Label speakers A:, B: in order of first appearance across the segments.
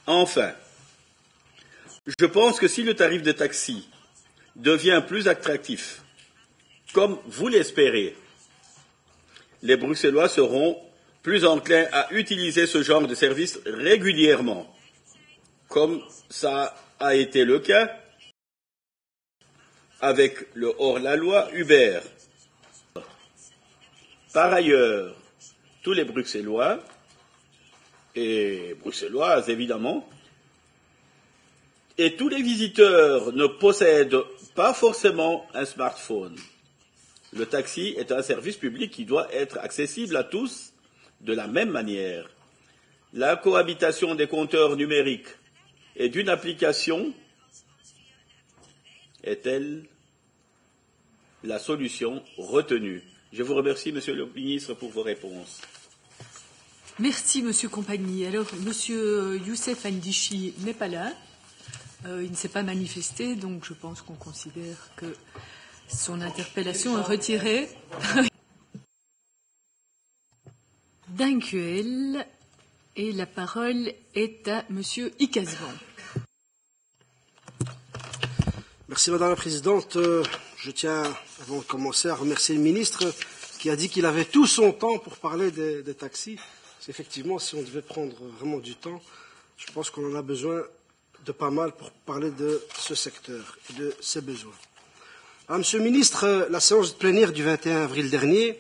A: Enfin, je pense que si le tarif de taxi devient plus attractif, comme vous l'espérez, les Bruxellois seront plus enclins à utiliser ce genre de service régulièrement, comme ça a été le cas avec le hors-la-loi Uber. Par ailleurs, tous les Bruxellois, et Bruxelloises évidemment, et tous les visiteurs ne possèdent pas forcément un smartphone. Le taxi est un service public qui doit être accessible à tous de la même manière. La cohabitation des compteurs numériques et d'une application est-elle la solution retenue? Je vous remercie, Monsieur le Ministre, pour vos réponses.
B: Merci, Monsieur Compagnie. Alors, Monsieur Youssef Ndichi n'est pas là. Il ne s'est pas manifesté, donc je pense qu'on considère que son interpellation est retirée. Dankuel. Et la parole est à Monsieur Ikazvan.
C: Merci Madame la Présidente. Je tiens, avant de commencer, à remercier le ministre qui a dit qu'il avait tout son temps pour parler des taxis. Parce qu'effectivement, si on devait prendre vraiment du temps, je pense qu'on en a besoin de pas mal pour parler de ce secteur et de ses besoins. Alors, Monsieur le ministre, la séance plénière du 21 avril dernier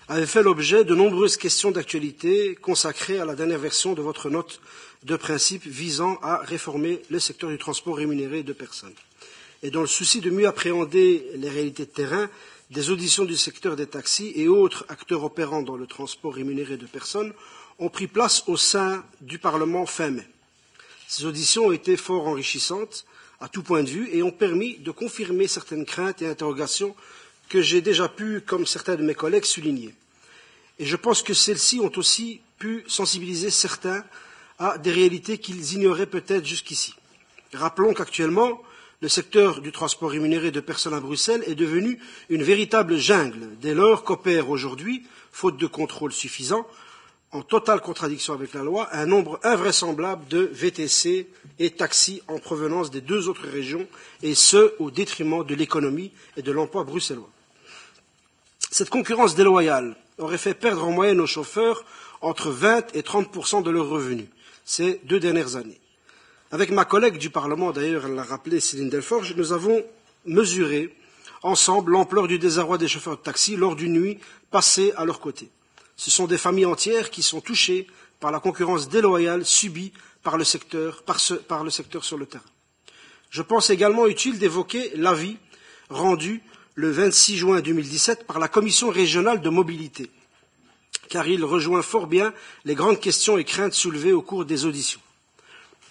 C: avait fait l'objet de nombreuses questions d'actualité consacrées à la dernière version de votre note de principe visant à réformer le secteur du transport rémunéré de personnes. Et dans le souci de mieux appréhender les réalités de terrain, des auditions du secteur des taxis et autres acteurs opérant dans le transport rémunéré de personnes ont pris place au sein du Parlement fin mai. Ces auditions ont été fort enrichissantes à tout point de vue et ont permis de confirmer certaines craintes et interrogations que j'ai déjà pu, comme certains de mes collègues, souligner. Et je pense que celles-ci ont aussi pu sensibiliser certains à des réalités qu'ils ignoraient peut-être jusqu'ici. Rappelons qu'actuellement, le secteur du transport rémunéré de personnes à Bruxelles est devenu une véritable jungle, dès lors qu'opère aujourd'hui, faute de contrôle suffisant, en totale contradiction avec la loi, un nombre invraisemblable de VTC et taxis en provenance des deux autres régions, et ce, au détriment de l'économie et de l'emploi bruxellois. Cette concurrence déloyale aurait fait perdre en moyenne aux chauffeurs entre 20 et 30% de leurs revenus ces 2 dernières années. Avec ma collègue du Parlement, d'ailleurs, elle l'a rappelé, Céline Delforge, nous avons mesuré ensemble l'ampleur du désarroi des chauffeurs de taxi lors d'une nuit passée à leur côté. Ce sont des familles entières qui sont touchées par la concurrence déloyale subie par le secteur sur le terrain. Je pense également utile d'évoquer l'avis rendu le 26 juin 2017 par la Commission régionale de mobilité, car il rejoint fort bien les grandes questions et craintes soulevées au cours des auditions.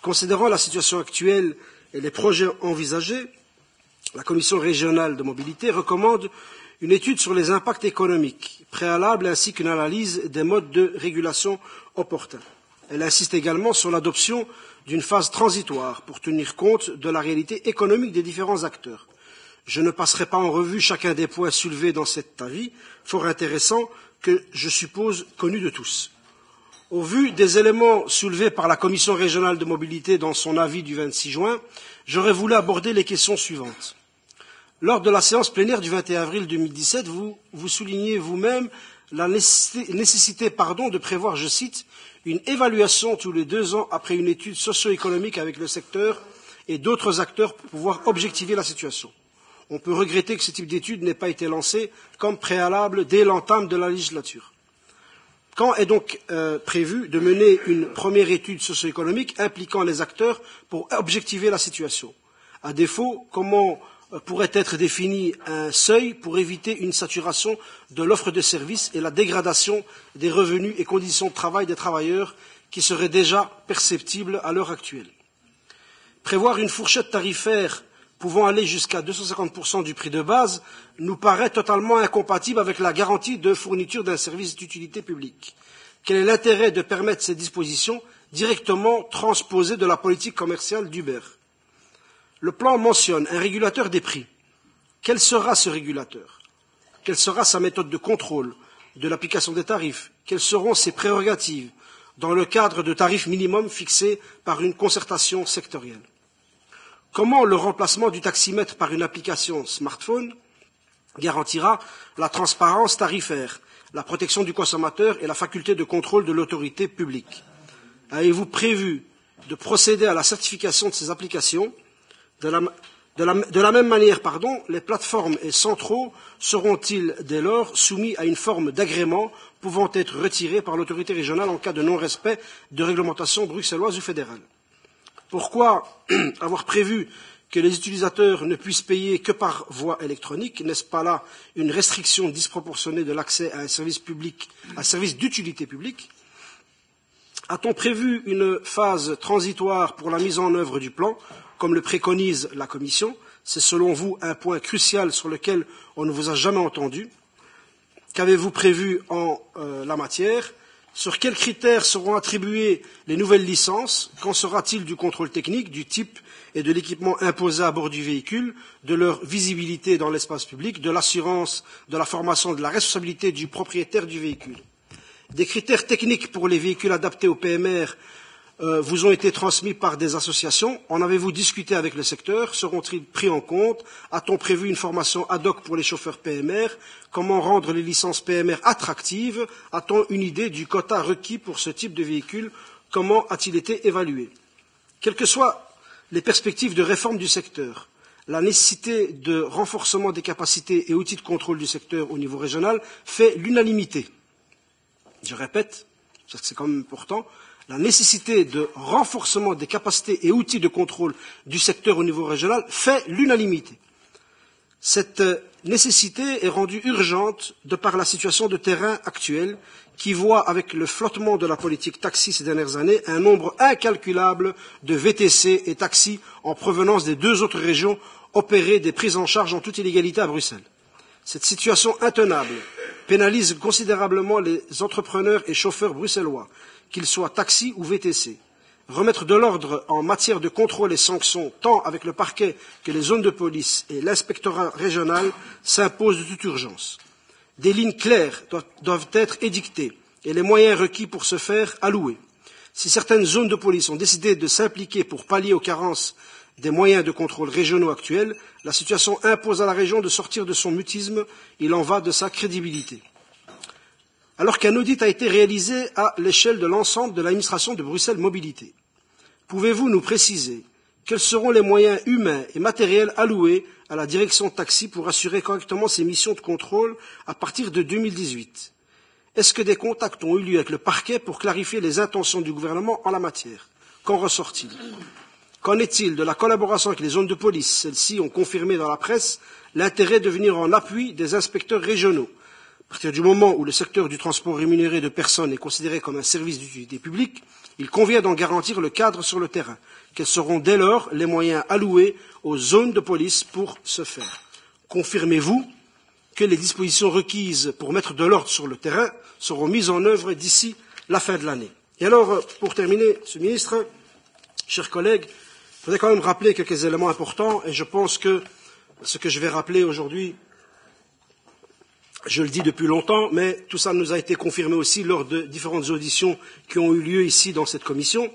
C: Considérant la situation actuelle et les projets envisagés, la Commission régionale de mobilité recommande une étude sur les impacts économiques préalables ainsi qu'une analyse des modes de régulation opportuns. Elle insiste également sur l'adoption d'une phase transitoire pour tenir compte de la réalité économique des différents acteurs. Je ne passerai pas en revue chacun des points soulevés dans cet avis, fort intéressant, que je suppose connu de tous. Au vu des éléments soulevés par la Commission régionale de mobilité dans son avis du 26 juin, j'aurais voulu aborder les questions suivantes. Lors de la séance plénière du 21 avril 2017, vous soulignez vous-même la nécessité de prévoir, je cite, une évaluation tous les 2 ans après une étude socio-économique avec le secteur et d'autres acteurs pour pouvoir objectiver la situation. On peut regretter que ce type d'étude n'ait pas été lancé comme préalable dès l'entame de la législature. Quand est donc prévu de mener une première étude socio-économique impliquant les acteurs pour objectiver la situation? À défaut, comment pourrait être défini un seuil pour éviter une saturation de l'offre de services et la dégradation des revenus et conditions de travail des travailleurs qui seraient déjà perceptibles à l'heure actuelle? Prévoir une fourchette tarifaire pouvant aller jusqu'à 250% du prix de base nous paraît totalement incompatible avec la garantie de fourniture d'un service d'utilité publique. Quel est l'intérêt de permettre ces dispositions directement transposées de la politique commerciale d'Uber? Le plan mentionne un régulateur des prix. Quel sera ce régulateur? Quelle sera sa méthode de contrôle de l'application des tarifs? Quelles seront ses prérogatives? dans le cadre de tarifs minimums fixés par une concertation sectorielle. Comment le remplacement du taximètre par une application smartphone garantira la transparence tarifaire, la protection du consommateur et la faculté de contrôle de l'autorité publique? Avez-vous prévu de procéder à la certification de ces applications? De la même manière, les plateformes et centraux seront-ils dès lors soumis à une forme d'agrément pouvant être retiré par l'autorité régionale en cas de non-respect de réglementations bruxelloises ou fédérales? Pourquoi avoir prévu que les utilisateurs ne puissent payer que par voie électronique? N'est-ce pas là une restriction disproportionnée de l'accès à un service public, un service d'utilité publique? A-t-on prévu une phase transitoire pour la mise en œuvre du plan, comme le préconise la Commission? C'est selon vous un point crucial sur lequel on ne vous a jamais entendu. Qu'avez-vous prévu en la matière? Sur quels critères seront attribuées les nouvelles licences? Qu'en sera-t-il du contrôle technique, du type et de l'équipement imposé à bord du véhicule, de leur visibilité dans l'espace public, de l'assurance, de la formation, de la responsabilité du propriétaire du véhicule? Des critères techniques pour les véhicules adaptés au PMR vous ont été transmis par des associations. En avez-vous discuté avec le secteur? Seront-ils pris en compte? A-t-on prévu une formation ad hoc pour les chauffeurs PMR? Comment rendre les licences PMR attractives? A-t-on une idée du quota requis pour ce type de véhicule? Comment a-t-il été évalué? Quelles que soient les perspectives de réforme du secteur, la nécessité de renforcement des capacités et outils de contrôle du secteur au niveau régional fait l'unanimité. Je répète, parce que c'est quand même important, la nécessité de renforcement des capacités et outils de contrôle du secteur au niveau régional fait l'unanimité. Cette nécessité est rendue urgente de par la situation de terrain actuelle qui voit, avec le flottement de la politique taxi ces dernières années, un nombre incalculable de VTC et taxis en provenance des deux autres régions opérer des prises en charge en toute illégalité à Bruxelles. Cette situation intenable pénalise considérablement les entrepreneurs et chauffeurs bruxellois, qu'ils soient taxis ou VTC. Remettre de l'ordre en matière de contrôle et sanctions, tant avec le parquet que les zones de police et l'inspectorat régional, s'impose de toute urgence. Des lignes claires doivent être édictées et les moyens requis pour ce faire alloués. Si certaines zones de police ont décidé de s'impliquer pour pallier aux carences des moyens de contrôle régionaux actuels, la situation impose à la région de sortir de son mutisme. Il en va de sa crédibilité. Alors qu'un audit a été réalisé à l'échelle de l'ensemble de l'administration de Bruxelles Mobilité, pouvez-vous nous préciser quels seront les moyens humains et matériels alloués à la direction taxi pour assurer correctement ses missions de contrôle à partir de 2018? Est-ce que des contacts ont eu lieu avec le parquet pour clarifier les intentions du gouvernement en la matière? Qu'en ressort-il? Qu'en est-il de la collaboration avec les zones de police? Celles-ci ont confirmé dans la presse l'intérêt de venir en appui des inspecteurs régionaux. À partir du moment où le secteur du transport rémunéré de personnes est considéré comme un service d'utilité publique, il convient d'en garantir le cadre sur le terrain. Quels seront dès lors les moyens alloués aux zones de police pour ce faire? Confirmez-vous que les dispositions requises pour mettre de l'ordre sur le terrain seront mises en œuvre d'ici la fin de l'année? Et alors, pour terminer, Monsieur le Ministre, chers collègues, je voudrais quand même rappeler quelques éléments importants et je pense que ce que je vais rappeler aujourd'hui, je le dis depuis longtemps, mais tout ça nous a été confirmé aussi lors de différentes auditions qui ont eu lieu ici dans cette commission,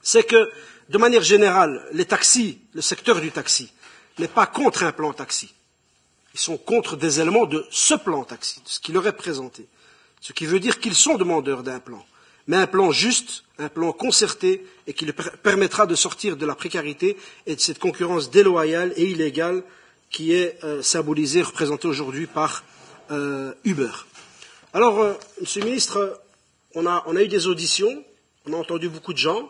C: c'est que, de manière générale, les taxis, le secteur du taxi, n'est pas contre un plan taxi. Ils sont contre des éléments de ce plan taxi, de ce qu'il leur est présenté. Ce qui veut dire qu'ils sont demandeurs d'un plan, mais un plan juste, un plan concerté et qui leur permettra de sortir de la précarité et de cette concurrence déloyale et illégale qui est symbolisée, représentée aujourd'hui par Uber. Alors, Monsieur le Ministre, on a eu des auditions, on a entendu beaucoup de gens,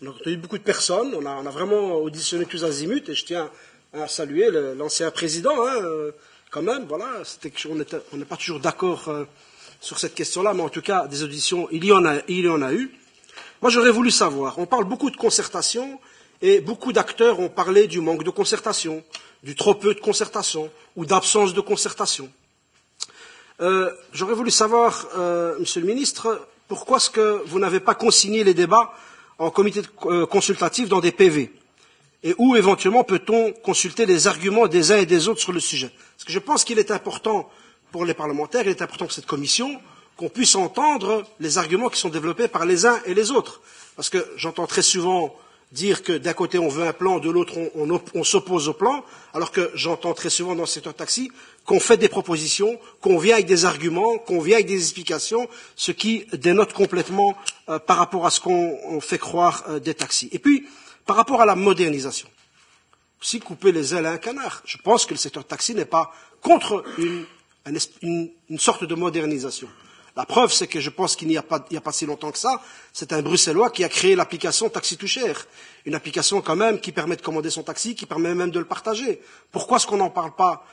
C: on a entendu beaucoup de personnes, on a vraiment auditionné tous azimuts, et je tiens à saluer l'ancien président, quand même, voilà, on n'est pas toujours d'accord sur cette question-là, mais en tout cas, des auditions, il y en a eu. Moi, j'aurais voulu savoir, on parle beaucoup de concertation, et beaucoup d'acteurs ont parlé du manque de concertation, du trop peu de concertation, ou d'absence de concertation. J'aurais voulu savoir, Monsieur le Ministre, pourquoi est-ce que vous n'avez pas consigné les débats en comité consultatif dans des PV? Et où, éventuellement, peut-on consulter les arguments des uns et des autres sur le sujet? Parce que je pense qu'il est important pour les parlementaires, il est important pour cette commission, qu'on puisse entendre les arguments qui sont développés par les uns et les autres. Parce que j'entends très souvent dire que d'un côté on veut un plan, de l'autre on s'oppose au plan, alors que j'entends très souvent dans le secteur taxi qu'on fait des propositions, qu'on vient avec des arguments, qu'on vient avec des explications, ce qui dénote complètement par rapport à ce qu'on fait croire des taxis. Et puis, par rapport à la modernisation, aussi couper les ailes à un canard. Je pense que le secteur taxi n'est pas contre une sorte de modernisation. La preuve, c'est que je pense qu'il n'y a pas si longtemps que ça, c'est un Bruxellois qui a créé l'application Taxi Too Cher. Une application quand même qui permet de commander son taxi, qui permet même de le partager. Pourquoi est-ce qu'on n'en parle pas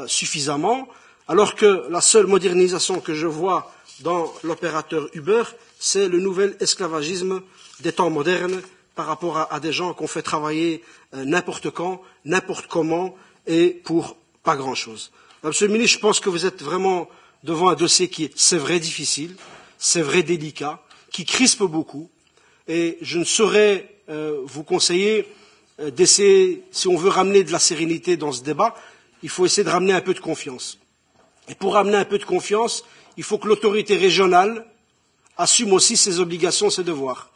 C: suffisamment, alors que la seule modernisation que je vois dans l'opérateur Uber, c'est le nouvel esclavagisme des temps modernes par rapport à des gens qu'on fait travailler n'importe quand, n'importe comment et pour pas grand-chose. Monsieur le ministre, je pense que vous êtes vraiment devant un dossier qui est, c'est vrai, difficile, c'est vrai, délicat, qui crispe beaucoup, et je ne saurais vous conseiller d'essayer, si on veut ramener de la sérénité dans ce débat, il faut essayer de ramener un peu de confiance. Et pour ramener un peu de confiance, il faut que l'autorité régionale assume aussi ses obligations, ses devoirs.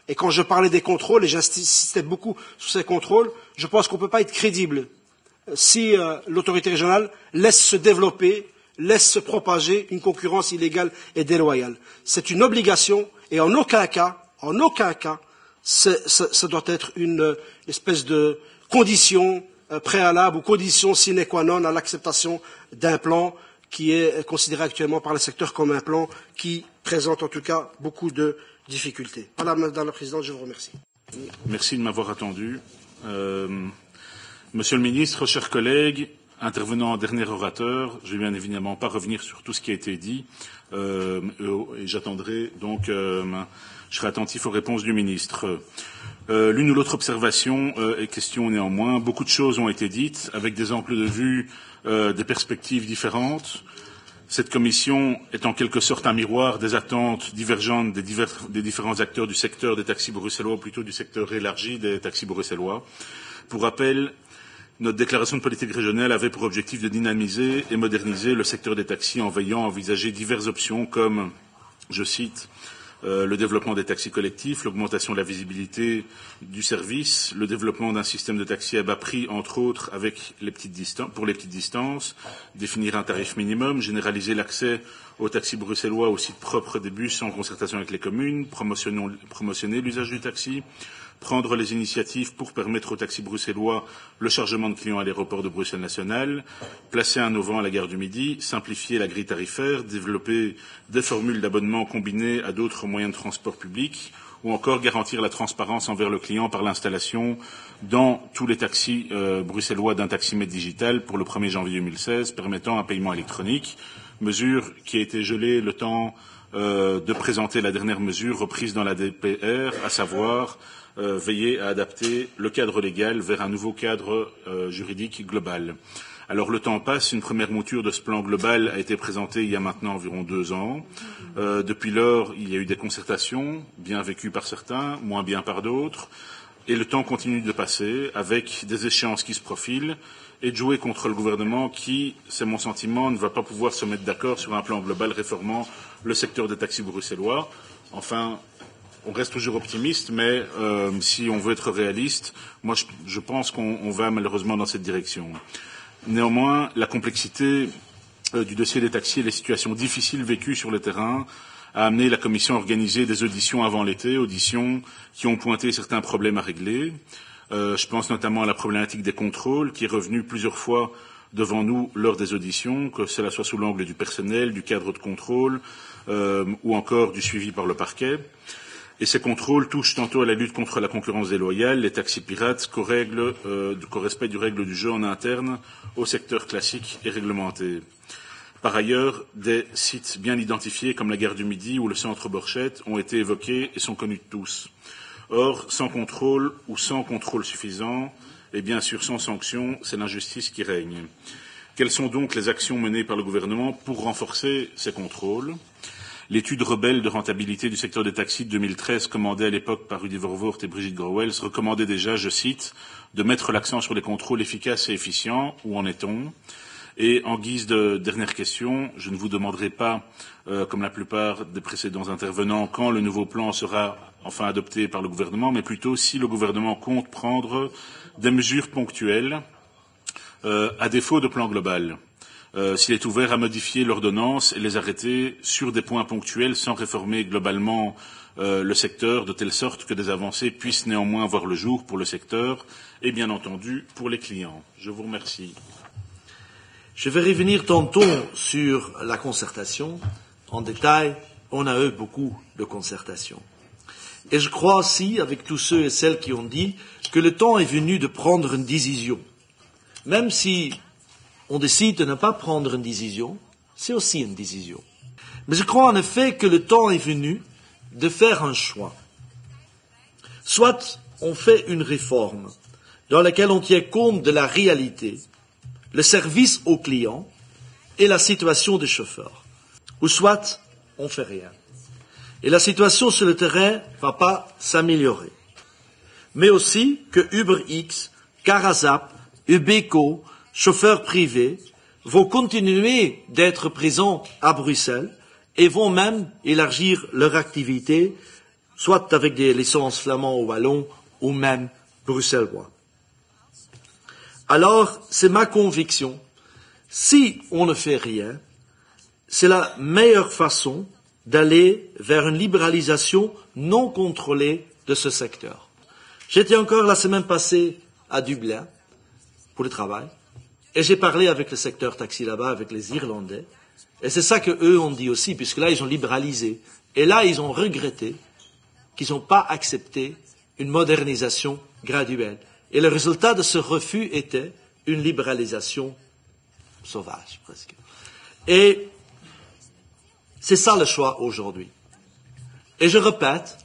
C: Et quand je parlais des contrôles, et j'insistais beaucoup sur ces contrôles, je pense qu'on ne peut pas être crédible si l'autorité régionale laisse se développer, laisse se propager une concurrence illégale et déloyale. C'est une obligation et en aucun cas, ça doit être une espèce de condition préalable ou condition sine qua non à l'acceptation d'un plan qui est considéré actuellement par le secteur comme un plan qui présente en tout cas beaucoup de difficultés. Voilà, Madame la Présidente, je vous remercie.
D: Merci de m'avoir attendu. Monsieur le Ministre, chers collègues, intervenant en dernier orateur, je ne vais bien évidemment pas revenir sur tout ce qui a été dit et j'attendrai donc, je serai attentif aux réponses du ministre. L'une ou l'autre observation et question néanmoins, beaucoup de choses ont été dites avec des angles de vue, des perspectives différentes. Cette commission est en quelque sorte un miroir des attentes divergentes des différents acteurs du secteur des taxis bruxellois, ou plutôt du secteur élargi des taxis bruxellois. Pour rappel, notre déclaration de politique régionale avait pour objectif de dynamiser et moderniser le secteur des taxis en veillant à envisager diverses options comme, je cite, le développement des taxis collectifs, l'augmentation de la visibilité du service, le développement d'un système de taxi à bas prix, entre autres, avec pour les petites distances, définir un tarif minimum, généraliser l'accès aux taxis bruxellois, aux sites propres des bus en concertation avec les communes, promotionner l'usage du taxi, prendre les initiatives pour permettre aux taxis bruxellois le chargement de clients à l'aéroport de Bruxelles National, placer un auvent à la gare du Midi, simplifier la grille tarifaire, développer des formules d'abonnement combinées à d'autres moyens de transport public, ou encore garantir la transparence envers le client par l'installation dans tous les taxis bruxellois d'un taximètre digital pour le 1er janvier 2016, permettant un paiement électronique, mesure qui a été gelée le temps de présenter la dernière mesure reprise dans la DPR, à savoir veiller à adapter le cadre légal vers un nouveau cadre juridique global. Alors le temps passe, une première mouture de ce plan global a été présentée il y a maintenant environ 2 ans. Depuis lors, il y a eu des concertations, bien vécues par certains, moins bien par d'autres, et le temps continue de passer avec des échéances qui se profilent et de jouer contre le gouvernement qui, c'est mon sentiment, ne va pas pouvoir se mettre d'accord sur un plan global réformant le secteur des taxis bruxellois. Enfin, on reste toujours optimiste, mais si on veut être réaliste, moi je pense qu'on va malheureusement dans cette direction. Néanmoins, la complexité du dossier des taxis et les situations difficiles vécues sur le terrain a amené la Commission à organiser des auditions avant l'été, auditions qui ont pointé certains problèmes à régler. Je pense notamment à la problématique des contrôles, qui est revenue plusieurs fois devant nous lors des auditions, que cela soit sous l'angle du personnel, du cadre de contrôle ou encore du suivi par le parquet. Et ces contrôles touchent tantôt à la lutte contre la concurrence déloyale, les taxis pirates, qu'au respect du règle du jeu en interne, au secteur classique et réglementé. Par ailleurs, des sites bien identifiés comme la gare du Midi ou le centre Borchette ont été évoqués et sont connus de tous. Or, sans contrôle ou sans contrôle suffisant, et bien sûr sans sanction, c'est l'injustice qui règne. Quelles sont donc les actions menées par le gouvernement pour renforcer ces contrôles ? L'étude rebelle de rentabilité du secteur des taxis de 2013, commandée à l'époque par Rudy Vervoort et Brigitte Grauwels, recommandait déjà, je cite, de mettre l'accent sur les contrôles efficaces et efficients. Où en est-on ? Et en guise de dernière question, je ne vous demanderai pas, comme la plupart des précédents intervenants, quand le nouveau plan sera enfin adopté par le gouvernement, mais plutôt si le gouvernement compte prendre des mesures ponctuelles, à défaut de plan global. S'il est ouvert à modifier l'ordonnance et les arrêter sur des points ponctuels sans réformer globalement le secteur, de telle sorte que des avancées puissent néanmoins voir le jour pour le secteur et bien entendu pour les clients. Je vous remercie.
E: Je vais revenir tantôt sur la concertation. En détail, on a eu beaucoup de concertation. Et je crois aussi, avec tous ceux et celles qui ont dit, que le temps est venu de prendre une décision. Même si on décide de ne pas prendre une décision, c'est aussi une décision. Mais je crois en effet que le temps est venu de faire un choix. Soit on fait une réforme dans laquelle on tient compte de la réalité, le service aux clients et la situation des chauffeurs. Ou soit on fait rien. Et la situation sur le terrain ne va pas s'améliorer. Mais aussi que UberX, Carazap, Ubeco, chauffeurs privés vont continuer d'être présents à Bruxelles et vont même élargir leur activité, soit avec des licences flamands ou wallons, ou même bruxellois. Alors, c'est ma conviction, si on ne fait rien, c'est la meilleure façon d'aller vers une libéralisation non contrôlée de ce secteur. J'étais encore la semaine passée à Dublin pour le travail, et j'ai parlé avec le secteur taxi là-bas, avec les Irlandais, et c'est ça qu'eux ont dit aussi, puisque là, ils ont libéralisé. Et là, ils ont regretté qu'ils n'ont pas accepté une modernisation graduelle. Et le résultat de ce refus était une libéralisation sauvage, presque. Et c'est ça le choix aujourd'hui. Et je répète,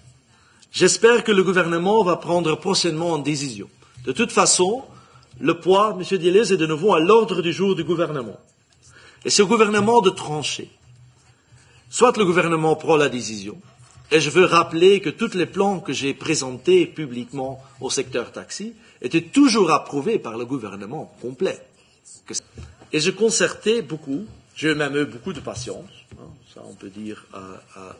E: j'espère que le gouvernement va prendre prochainement une décision. De toute façon, le poids, M. Dielez, est de nouveau à l'ordre du jour du gouvernement. Et c'est au gouvernement de trancher. Soit le gouvernement prend la décision, et je veux rappeler que tous les plans que j'ai présentés publiquement au secteur taxi étaient toujours approuvés par le gouvernement complet. Et je concertais beaucoup, j'ai même eu beaucoup de patience, hein, ça on peut dire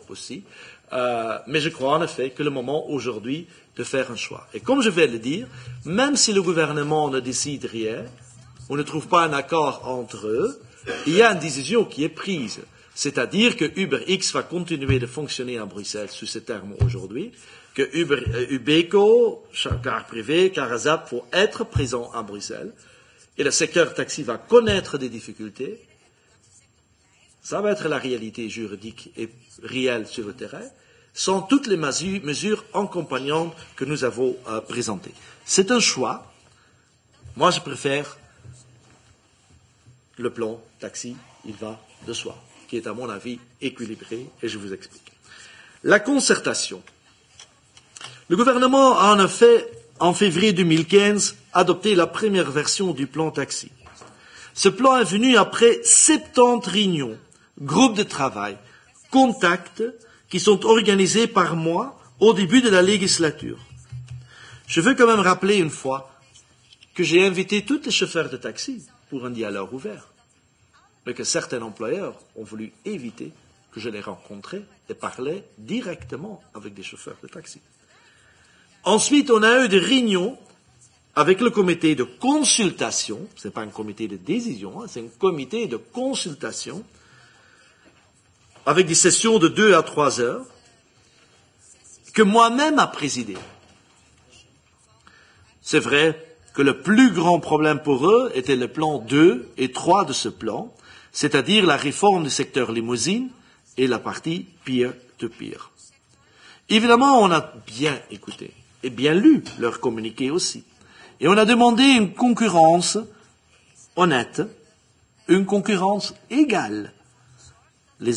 E: aussi, mais je crois en effet que le moment aujourd'hui de faire un choix. Et comme je vais le dire, même si le gouvernement ne décide rien, on ne trouve pas un accord entre eux, il y a une décision qui est prise. C'est-à-dire que UberX va continuer de fonctionner à Bruxelles sous ces termes aujourd'hui, que Ubeco, car privé, Carazap, faut être présent à Bruxelles, et le secteur taxi va connaître des difficultés. Ça va être la réalité juridique et réelle sur le terrain, sans toutes les mesures accompagnantes que nous avons présentées. C'est un choix. Moi, je préfère le plan taxi, il va de soi, qui est à mon avis équilibré, et je vous explique. La concertation. Le gouvernement a en effet, en février 2015, adopté la première version du plan taxi. Ce plan est venu après 70 réunions, groupes de travail, contacts qui sont organisés par moi au début de la législature. Je veux quand même rappeler une fois que j'ai invité tous les chauffeurs de taxi pour un dialogue ouvert, mais que certains employeurs ont voulu éviter que je les rencontre et parlais directement avec des chauffeurs de taxi. Ensuite, on a eu des réunions avec le comité de consultation, ce n'est pas un comité de décision, c'est un comité de consultation, avec des sessions de 2 à 3 heures, que moi-même a présidé. C'est vrai que le plus grand problème pour eux était le plan 2 et 3 de ce plan, c'est-à-dire la réforme du secteur limousine et la partie peer-to-peer. Évidemment, on a bien écouté et bien lu leur communiqué aussi. Et on a demandé une concurrence honnête, une concurrence égale. Les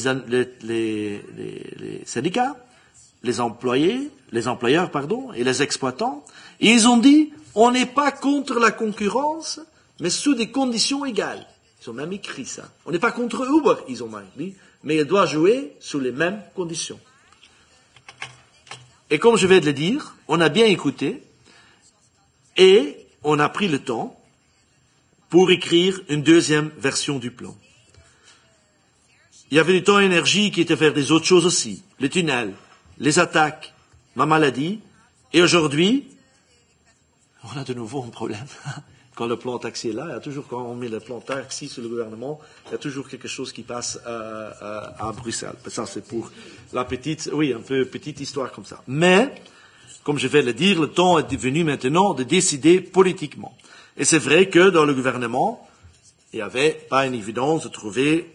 E: syndicats, les employeurs, et les exploitants, et ils ont dit, on n'est pas contre la concurrence, mais sous des conditions égales. Ils ont même écrit ça. On n'est pas contre Uber, ils ont même dit, mais il doit jouer sous les mêmes conditions. Et comme je vais de le dire, on a bien écouté, et on a pris le temps pour écrire une deuxième version du plan. Il y avait du temps et énergie qui était faire des autres choses aussi. Les tunnels, les attaques, ma maladie. Et aujourd'hui, on a de nouveau un problème. Quand le plan taxi est là, il y a toujours, quand on met le plan taxi sur le gouvernement, il y a toujours quelque chose qui passe à Bruxelles. Ça, c'est pour la petite, oui, un peu petite histoire comme ça. Mais, comme je vais le dire, le temps est venu maintenant de décider politiquement. Et c'est vrai que dans le gouvernement, il n'y avait pas une évidence de trouver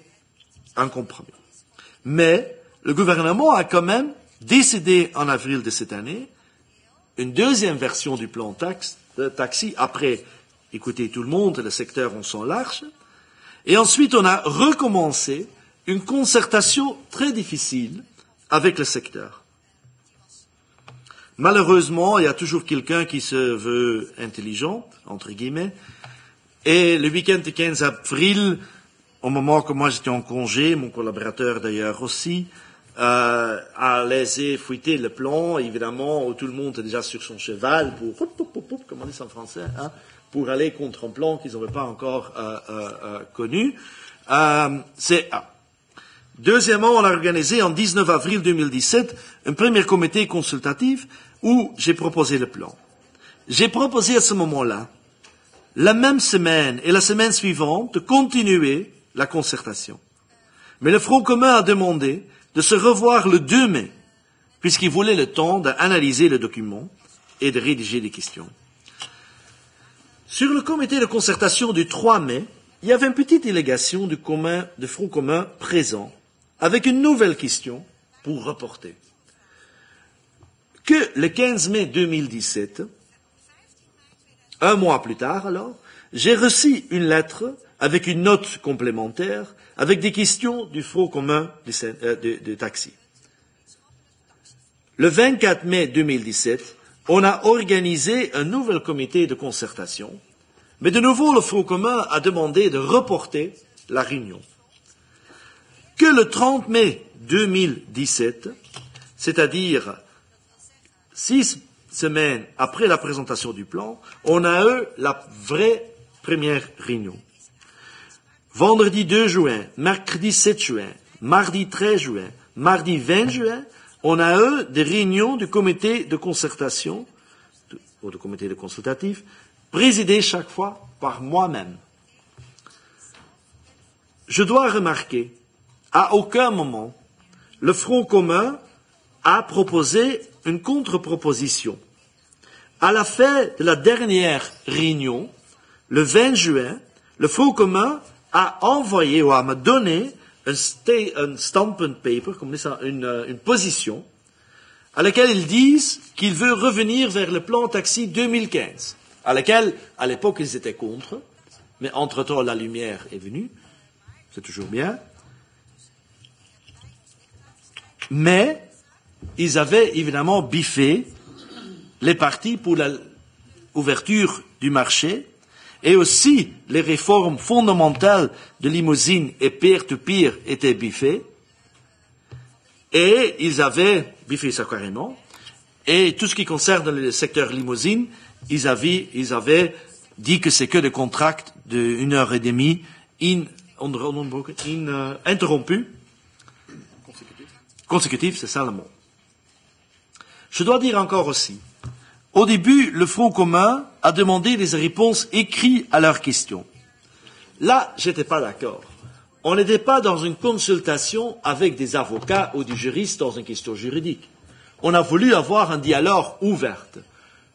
E: un compromis. Mais, le gouvernement a quand même décidé en avril de cette année une deuxième version du plan taxi après écoutez tout le monde, le secteur en sent large. Et ensuite, on a recommencé une concertation très difficile avec le secteur. Malheureusement, il y a toujours quelqu'un qui se veut intelligent, entre guillemets. Et le week-end du 15 avril, au moment que moi j'étais en congé, mon collaborateur d'ailleurs aussi, a laissé fuiter le plan, évidemment, où tout le monde est déjà sur son cheval pour, comment on dit ça en français, hein, pour aller contre un plan qu'ils n'avaient pas encore connu. C'est un. Deuxièmement, on a organisé en 19 avril 2017 un premier comité consultatif où j'ai proposé le plan. J'ai proposé à ce moment-là, la même semaine et la semaine suivante, de continuer la concertation. Mais le Front commun a demandé de se revoir le 2 mai, puisqu'il voulait le temps d'analyser le document et de rédiger des questions. Sur le comité de concertation du 3 mai, il y avait une petite délégation du Front commun présent, avec une nouvelle question pour reporter. Que le 15 mai 2017, un mois plus tard alors, j'ai reçu une lettre avec une note complémentaire, avec des questions du Front commun de taxi. Le 24 mai 2017, on a organisé un nouvel comité de concertation, mais de nouveau le Front commun a demandé de reporter la réunion. Que le 30 mai 2017, c'est-à-dire 6 semaines après la présentation du plan, on a eu la vraie première réunion. Vendredi 2 juin, mercredi 7 juin, mardi 13 juin, mardi 20 juin, on a eu des réunions du comité de concertation, ou du comité de consultatif, présidé chaque fois par moi-même. Je dois remarquer, à aucun moment, le Front commun a proposé une contre-proposition. À la fin de la dernière réunion, le 20 juin, le Front commun a envoyé ou a me donné un statement paper, comme on dit ça, une position, à laquelle ils disent qu'ils veulent revenir vers le plan taxi 2015, à laquelle, à l'époque, ils étaient contre, mais entre-temps, la lumière est venue, c'est toujours bien. Mais, ils avaient évidemment biffé les partis pour l'ouverture du marché, et aussi les réformes fondamentales de limousine et peer-to-peer étaient biffées, et ils avaient biffé ça carrément, et tout ce qui concerne le secteur limousine, ils avaient dit que c'est que des contrats de 1h30 interrompus, consécutifs, c'est ça le mot. Je dois dire encore aussi, au début, le Front commun a demandé des réponses écrites à leurs questions. Là, j'étais pas d'accord. On n'était pas dans une consultation avec des avocats ou des juristes dans une question juridique. On a voulu avoir un dialogue ouvert.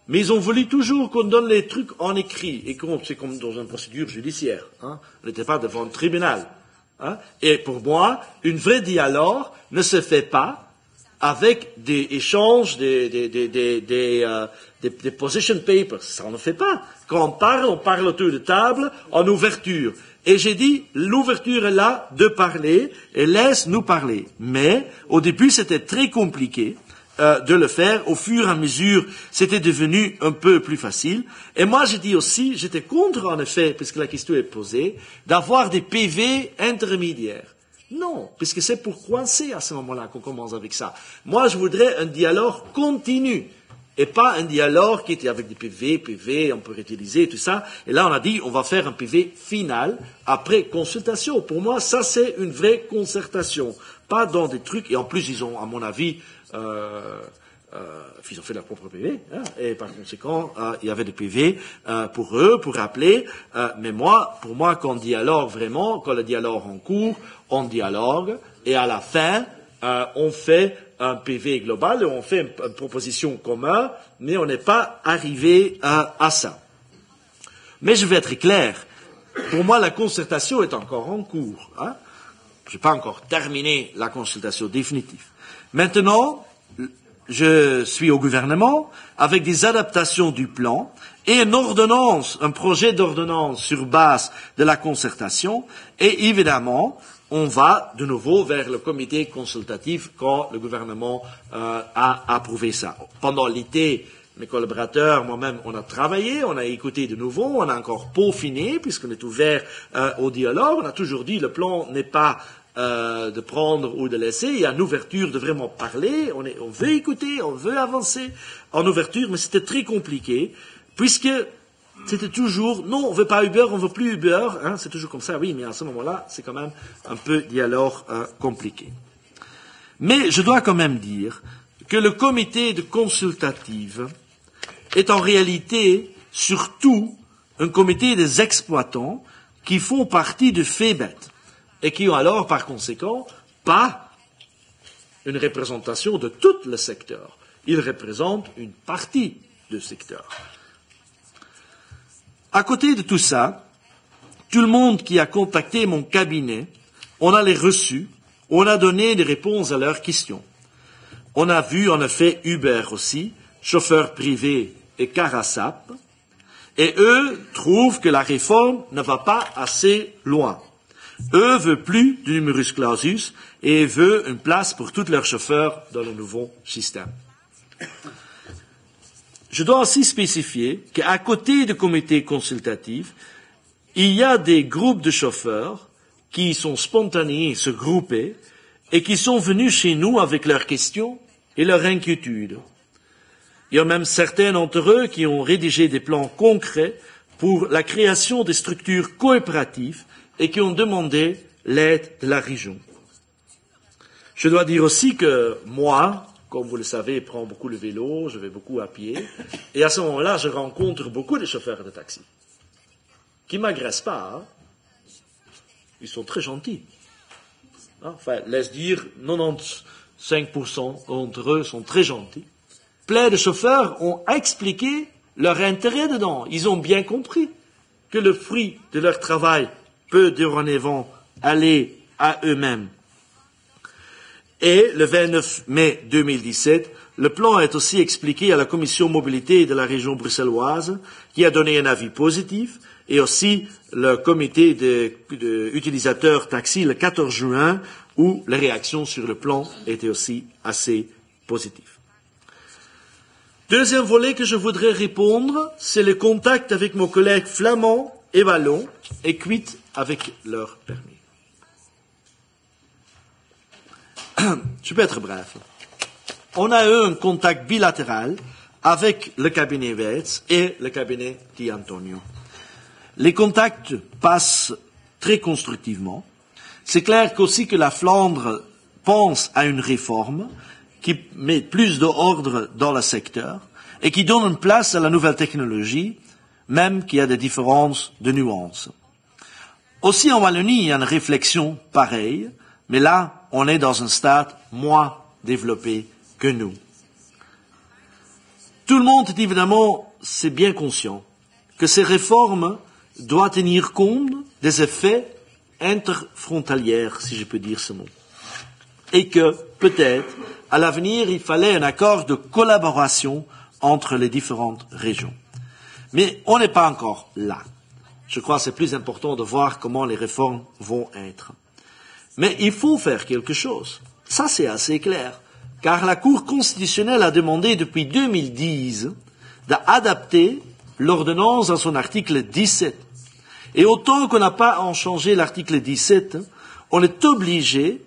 E: Mais ils ont voulu toujours qu'on donne les trucs en écrit. Et c'est comme dans une procédure judiciaire. Hein. On n'était pas devant un tribunal. Hein. Et pour moi, une vraie dialogue ne se fait pas avec des échanges, des position papers. Ça, on ne fait pas. Quand on parle autour de table, en ouverture. Et j'ai dit, l'ouverture est là de parler, et laisse-nous parler. Mais, au début, c'était très compliqué de le faire. Au fur et à mesure, c'était devenu un peu plus facile. Et moi, j'ai dit aussi, j'étais contre, en effet, puisque la question est posée, d'avoir des PV intermédiaires. Non, puisque c'est pour coincer à ce moment-là qu'on commence avec ça. Moi, je voudrais un dialogue continu. et pas un dialogue qui était avec des PV, on peut réutiliser tout ça. Et là, on a dit, on va faire un PV final après consultation. Pour moi, ça, c'est une vraie concertation. Pas dans des trucs, et en plus, ils ont, à mon avis, ils ont fait leur propre PV, hein, et par conséquent, il y avait des PV pour eux, pour rappeler. Mais pour moi, quand on dialogue vraiment, quand le dialogue en cours, on dialogue, et à la fin, on fait un PV global, on fait une proposition commune, mais on n'est pas arrivé à ça. Mais je vais être clair. Pour moi, la concertation est encore en cours. Hein. Je n'ai pas encore terminé la consultation définitive. Maintenant, je suis au gouvernement avec des adaptations du plan et une ordonnance, un projet d'ordonnance sur base de la concertation. Et évidemment, on va de nouveau vers le comité consultatif quand le gouvernement a approuvé ça. Pendant l'été, mes collaborateurs, moi-même, on a travaillé, on a écouté de nouveau, on a encore peaufiné puisqu'on est ouvert au dialogue. On a toujours dit le plan n'est pas de prendre ou de laisser. Il y a une ouverture de vraiment parler. On veut écouter, on veut avancer en ouverture, mais c'était très compliqué puisque c'était toujours, non, on veut pas Uber, on veut plus Uber, hein, c'est toujours comme ça, oui, mais à ce moment-là, c'est quand même un peu dialogue compliqué. Mais je dois quand même dire que le comité de consultative est en réalité surtout un comité des exploitants qui font partie de FEBET et qui ont alors, par conséquent, pas une représentation de tout le secteur. Ils représentent une partie du secteur. À côté de tout ça, tout le monde qui a contacté mon cabinet, on a les reçus, on a donné des réponses à leurs questions. On a vu en effet Uber aussi, chauffeurs privés et Carasap, et eux trouvent que la réforme ne va pas assez loin. Eux veulent plus du numerus clausus et veulent une place pour tous leurs chauffeurs dans le nouveau système. Je dois aussi spécifier qu'à côté du comité consultatif, il y a des groupes de chauffeurs qui sont spontanés, se grouper, et qui sont venus chez nous avec leurs questions et leurs inquiétudes. Il y a même certains d'entre eux qui ont rédigé des plans concrets pour la création des structures coopératives et qui ont demandé l'aide de la région. Je dois dire aussi que moi, comme vous le savez, je prends beaucoup le vélo, je vais beaucoup à pied, et à ce moment-là, je rencontre beaucoup de chauffeurs de taxi qui ne m'agressent pas. Hein. Ils sont très gentils. Enfin, laisse dire, 95% d'entre eux sont très gentils. Plein de chauffeurs ont expliqué leur intérêt dedans. Ils ont bien compris que le fruit de leur travail peut dorénavant aller à eux-mêmes. Et le 29 mai 2017, le plan est aussi expliqué à la commission mobilité de la région bruxelloise, qui a donné un avis positif, et aussi le comité d'utilisateurs taxi le 14 juin, où les réactions sur le plan étaient aussi assez positives. Deuxième volet que je voudrais répondre, c'est le contact avec mon collègue flamand et wallon, et quitte avec leur permis. Je peux être bref. On a eu un contact bilatéral avec le cabinet Weitz et le cabinet Di Antonio. Les contacts passent très constructivement. C'est clair qu'aussi que la Flandre pense à une réforme qui met plus d'ordre dans le secteur et qui donne une place à la nouvelle technologie, même qu'il y a des différences de nuances. Aussi en Wallonie, il y a une réflexion pareille, mais là, on est dans un stade moins développé que nous. Tout le monde est évidemment, c'est bien conscient que ces réformes doivent tenir compte des effets interfrontaliers, si je peux dire ce mot. Et que, peut-être, à l'avenir, il fallait un accord de collaboration entre les différentes régions. Mais on n'est pas encore là. Je crois que c'est plus important de voir comment les réformes vont être. Mais il faut faire quelque chose. Ça, c'est assez clair. Car la Cour constitutionnelle a demandé depuis 2010 d'adapter l'ordonnance à son article 17. Et autant qu'on n'a pas en changé l'article 17, on est obligé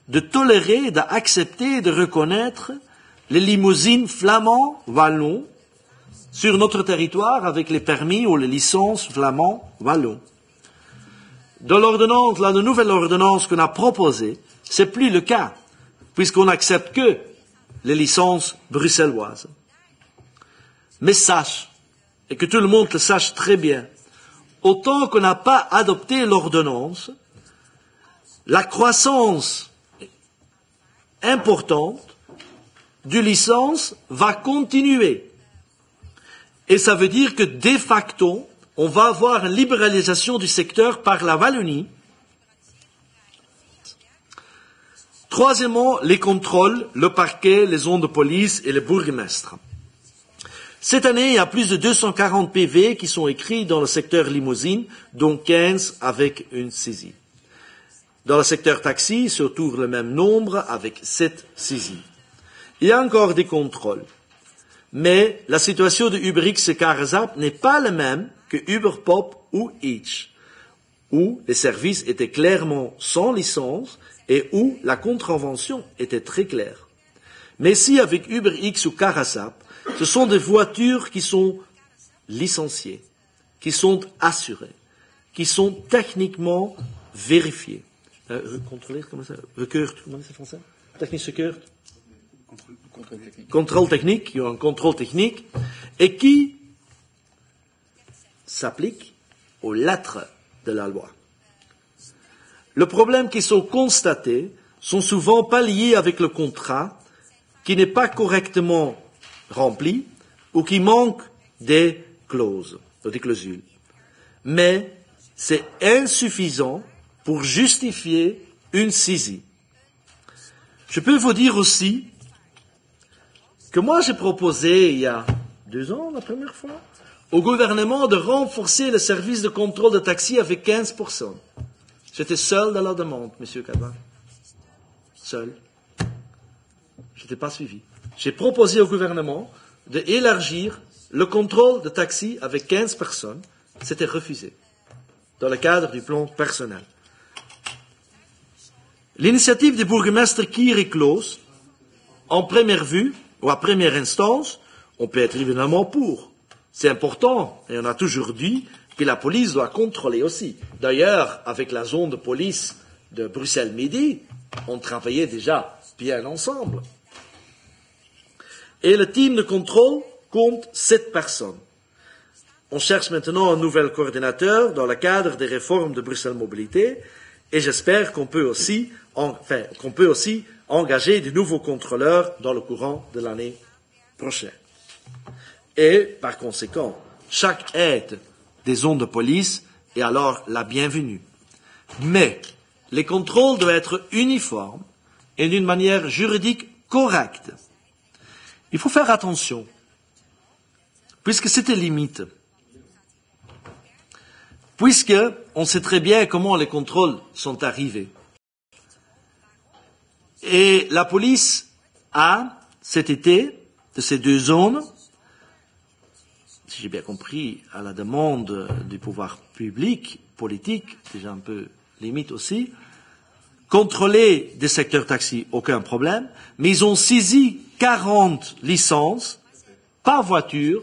E: de tolérer, d'accepter, de reconnaître les limousines flamands wallons sur notre territoire avec les permis ou les licences flamands wallons. Dans l'ordonnance, la nouvelle ordonnance qu'on a proposée, c'est plus le cas, puisqu'on n'accepte que les licences bruxelloises. Mais sache, et que tout le monde le sache très bien, autant qu'on n'a pas adopté l'ordonnance, la croissance importante du licence va continuer. Et ça veut dire que, de facto, on va avoir une libéralisation du secteur par la Wallonie. Troisièmement, les contrôles, le parquet, les zones de police et les bourgmestres. Cette année, il y a plus de 240 PV qui sont écrits dans le secteur limousine, dont 15 avec une saisie. Dans le secteur taxi, c'est autour le même nombre avec 7 saisies. Il y a encore des contrôles. Mais la situation de UberX et CarZap n'est pas la même que UberPop ou Hitch, où les services étaient clairement sans licence et où la contravention était très claire. Mais si avec UberX ou CarZap, ce sont des voitures qui sont licenciées, qui sont assurées, qui sont techniquement vérifiées. Contrôler, comment ça? Comment c'est français? Technisch gekeurd? Contrôle technique, il y a un contrôle technique, et qui s'applique aux lettres de la loi. Les problèmes qui sont constatés sont souvent pas liés avec le contrat, qui n'est pas correctement rempli, ou qui manque des clauses, des clausules. Mais c'est insuffisant pour justifier une saisie. Je peux vous dire aussi que moi j'ai proposé il y a 2 ans, la première fois, au gouvernement de renforcer le service de contrôle de taxi avec 15%. J'étais seul dans la demande, Monsieur Cadin. Seul. Je n'étais pas suivi. J'ai proposé au gouvernement d'élargir le contrôle de taxi avec 15 personnes. C'était refusé, dans le cadre du plan personnel. L'initiative du bourgmestre Kier et Kloos, en première vue, ou à première instance, on peut être évidemment pour. C'est important, et on a toujours dit que la police doit contrôler aussi. D'ailleurs, avec la zone de police de Bruxelles-Midi, on travaillait déjà bien ensemble. Et le team de contrôle compte 7 personnes. On cherche maintenant un nouvel coordinateur dans le cadre des réformes de Bruxelles Mobilité, et j'espère qu'on peut aussi engager de nouveaux contrôleurs dans le courant de l'année prochaine. Et, par conséquent, chaque aide des zones de police est alors la bienvenue. Mais les contrôles doivent être uniformes et d'une manière juridique correcte. Il faut faire attention, puisque c'est des limites. Puisque on sait très bien comment les contrôles sont arrivés. Et la police a, cet été, de ces 2 zones, si j'ai bien compris, à la demande du pouvoir public, politique, déjà un peu limite aussi, contrôlé des secteurs taxis, aucun problème, mais ils ont saisi 40 licences par voiture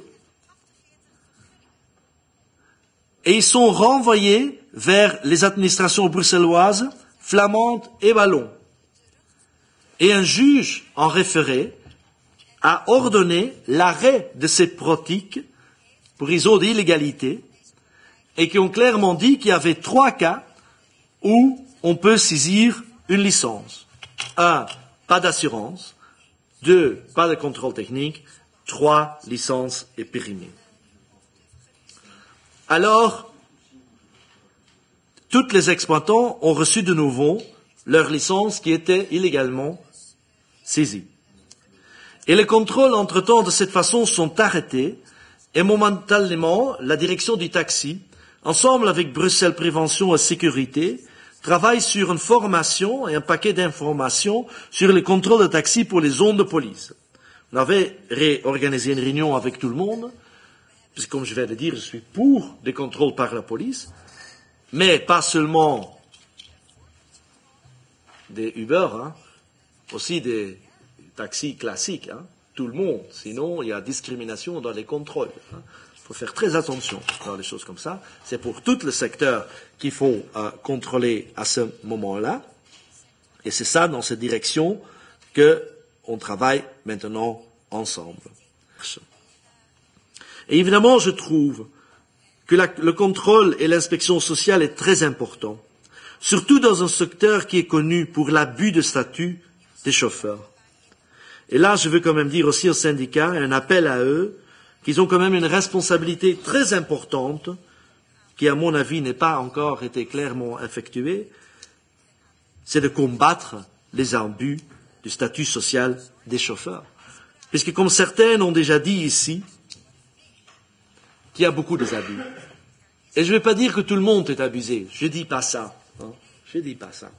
E: et ils sont renvoyés vers les administrations bruxelloises, flamandes et wallonnes. Et un juge en référé a ordonné l'arrêt de ces pratiques pour raison d'illégalité et qui ont clairement dit qu'il y avait 3 cas où on peut saisir une licence. 1, pas d'assurance. 2, pas de contrôle technique. 3, licence est périmée. Alors, tous les exploitants ont reçu de nouveau leur licence qui était illégalement saisie. Et les contrôles, entre-temps, de cette façon, sont arrêtés et momentanément, la direction du taxi, ensemble avec Bruxelles Prévention et Sécurité, travaille sur une formation et un paquet d'informations sur les contrôles de taxi pour les zones de police. On avait réorganisé une réunion avec tout le monde, puisque comme je viens de dire, je suis pour des contrôles par la police, mais pas seulement des Uber, aussi des taxis classiques, tout le monde, sinon il y a discrimination dans les contrôles. Il faut faire très attention dans les choses comme ça. C'est pour tout le secteur qu'il faut contrôler à ce moment-là. Et c'est ça, dans cette direction, qu'on travaille maintenant ensemble. Et évidemment, je trouve que le contrôle et l'inspection sociale est très important, surtout dans un secteur qui est connu pour l'abus de statut des chauffeurs. Et là, je veux quand même dire aussi aux syndicats, un appel à eux, qu'ils ont quand même une responsabilité très importante, qui à mon avis n'est pas encore été clairement effectuée, c'est de combattre les abus du statut social des chauffeurs. Puisque comme certains ont déjà dit ici, qu'il y a beaucoup d'abus. Et je ne vais pas dire que tout le monde est abusé, je ne dis pas ça. Je ne dis pas ça.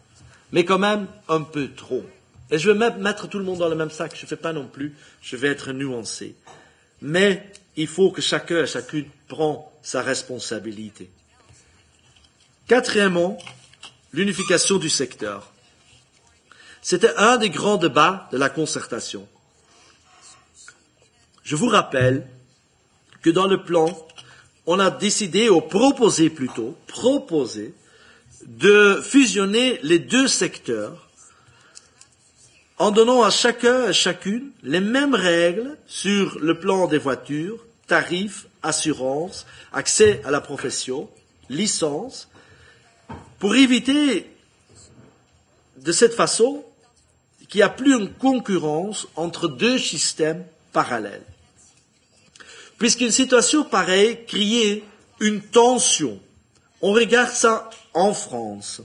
E: Mais quand même un peu trop. Et je vais même mettre tout le monde dans le même sac, je ne fais pas non plus, je vais être nuancé. Mais il faut que chacun et chacune prenne sa responsabilité. Quatrièmement, l'unification du secteur. C'était un des grands débats de la concertation. Je vous rappelle que dans le plan, on a décidé, ou proposé plutôt, de fusionner les deux secteurs en donnant à chacun et chacune les mêmes règles sur le plan des voitures, tarifs, assurances, accès à la profession, licence, pour éviter de cette façon qu'il n'y a plus une concurrence entre deux systèmes parallèles. Puisqu'une situation pareille créait une tension. On regarde ça en France,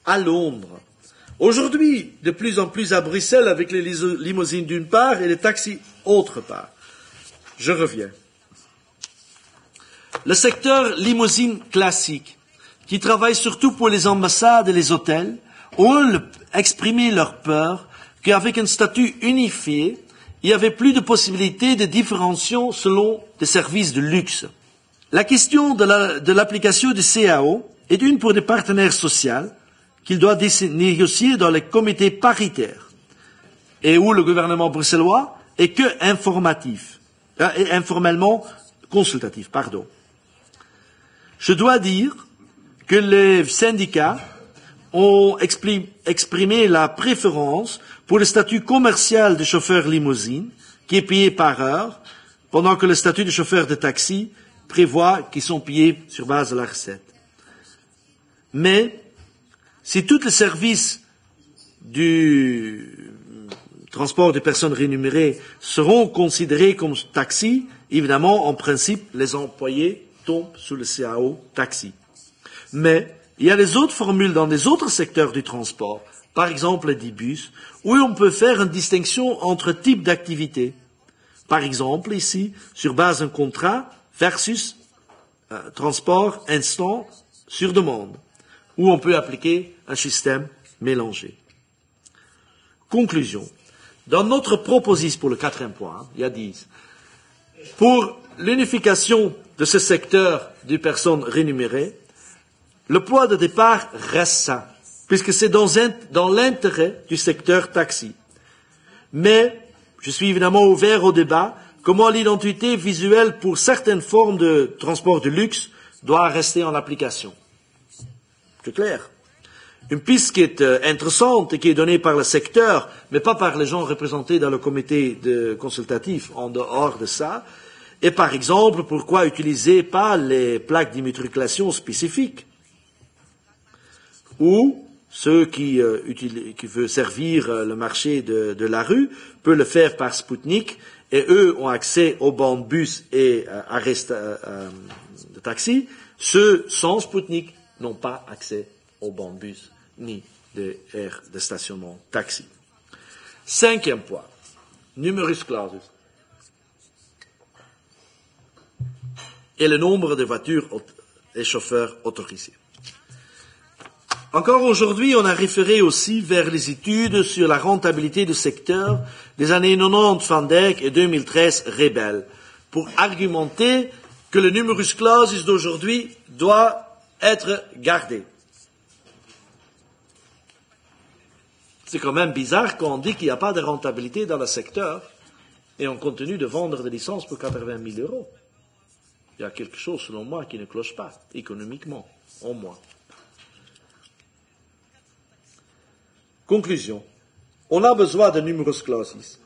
E: à Londres. Aujourd'hui, de plus en plus à Bruxelles avec les limousines d'une part et les taxis autre part. Je reviens. Le secteur limousine classique, qui travaille surtout pour les ambassades et les hôtels, ont exprimé leur peur qu'avec un statut unifié, il n'y avait plus de possibilité de différenciation selon des services de luxe. La question de l'application du CAO est une pour des partenaires sociaux qu'il doit négocier dans les comités paritaires et où le gouvernement bruxellois est que informellement consultatif. Je dois dire que les syndicats ont exprimé la préférence pour le statut commercial de chauffeur limousine, qui est payé par heure, pendant que le statut de chauffeur de taxi prévoit qu'ils sont payés sur base de la recette. Mais, si tous les services du transport de personnes rémunérées seront considérés comme taxis, évidemment, en principe, les employés tombent sous le CAO taxi. Mais, il y a les autres formules dans les autres secteurs du transport, par exemple les dibus, où on peut faire une distinction entre types d'activités. Par exemple, ici, sur base d'un contrat versus transport instant sur demande, où on peut appliquer un système mélangé. Conclusion. Dans notre proposition pour le quatrième point, il y a 10, pour l'unification de ce secteur des personnes rémunérées, le point de départ reste ça, puisque c'est dans l'intérêt du secteur taxi. Mais, je suis évidemment ouvert au débat, comment l'identité visuelle pour certaines formes de transport de luxe doit rester en application. C'est clair. Une piste qui est intéressante et qui est donnée par le secteur, mais pas par les gens représentés dans le comité consultatif en dehors de ça, est par exemple pourquoi utiliser pas les plaques d'immatriculation spécifiques, ou ceux qui veulent servir le marché de la rue peuvent le faire par Spoutnik, et eux ont accès aux bancs de bus et arrêts de taxi. Ceux sans Spoutnik n'ont pas accès aux bancs de bus ni de aires de stationnement taxi. Cinquième point, numerus clausus, et le nombre de voitures et chauffeurs autorisés. Encore aujourd'hui, on a référé aussi vers les études sur la rentabilité du secteur des années 90 Van Dijk et 2013 Rebel, pour argumenter que le numerus clausus d'aujourd'hui doit être gardé. C'est quand même bizarre quand on dit qu'il n'y a pas de rentabilité dans le secteur. et on continue de vendre des licences pour 80 000 euros. Il y a quelque chose, selon moi, qui ne cloche pas, économiquement, au moins. Conclusion. On a besoin de numerus clausus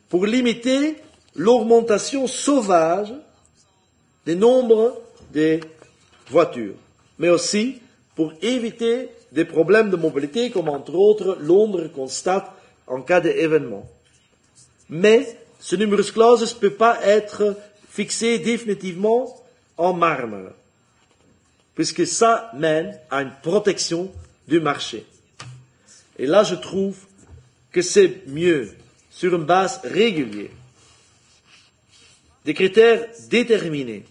E: pour limiter l'augmentation sauvage des nombres des voitures, mais aussi pour éviter des problèmes de mobilité, comme entre autres Londres constate en cas d'événement. Mais ce numerus clausus ne peut pas être fixé définitivement en marbre, puisque ça mène à une protection du marché. Et là, je trouve que c'est mieux, sur une base régulière, des critères déterminés,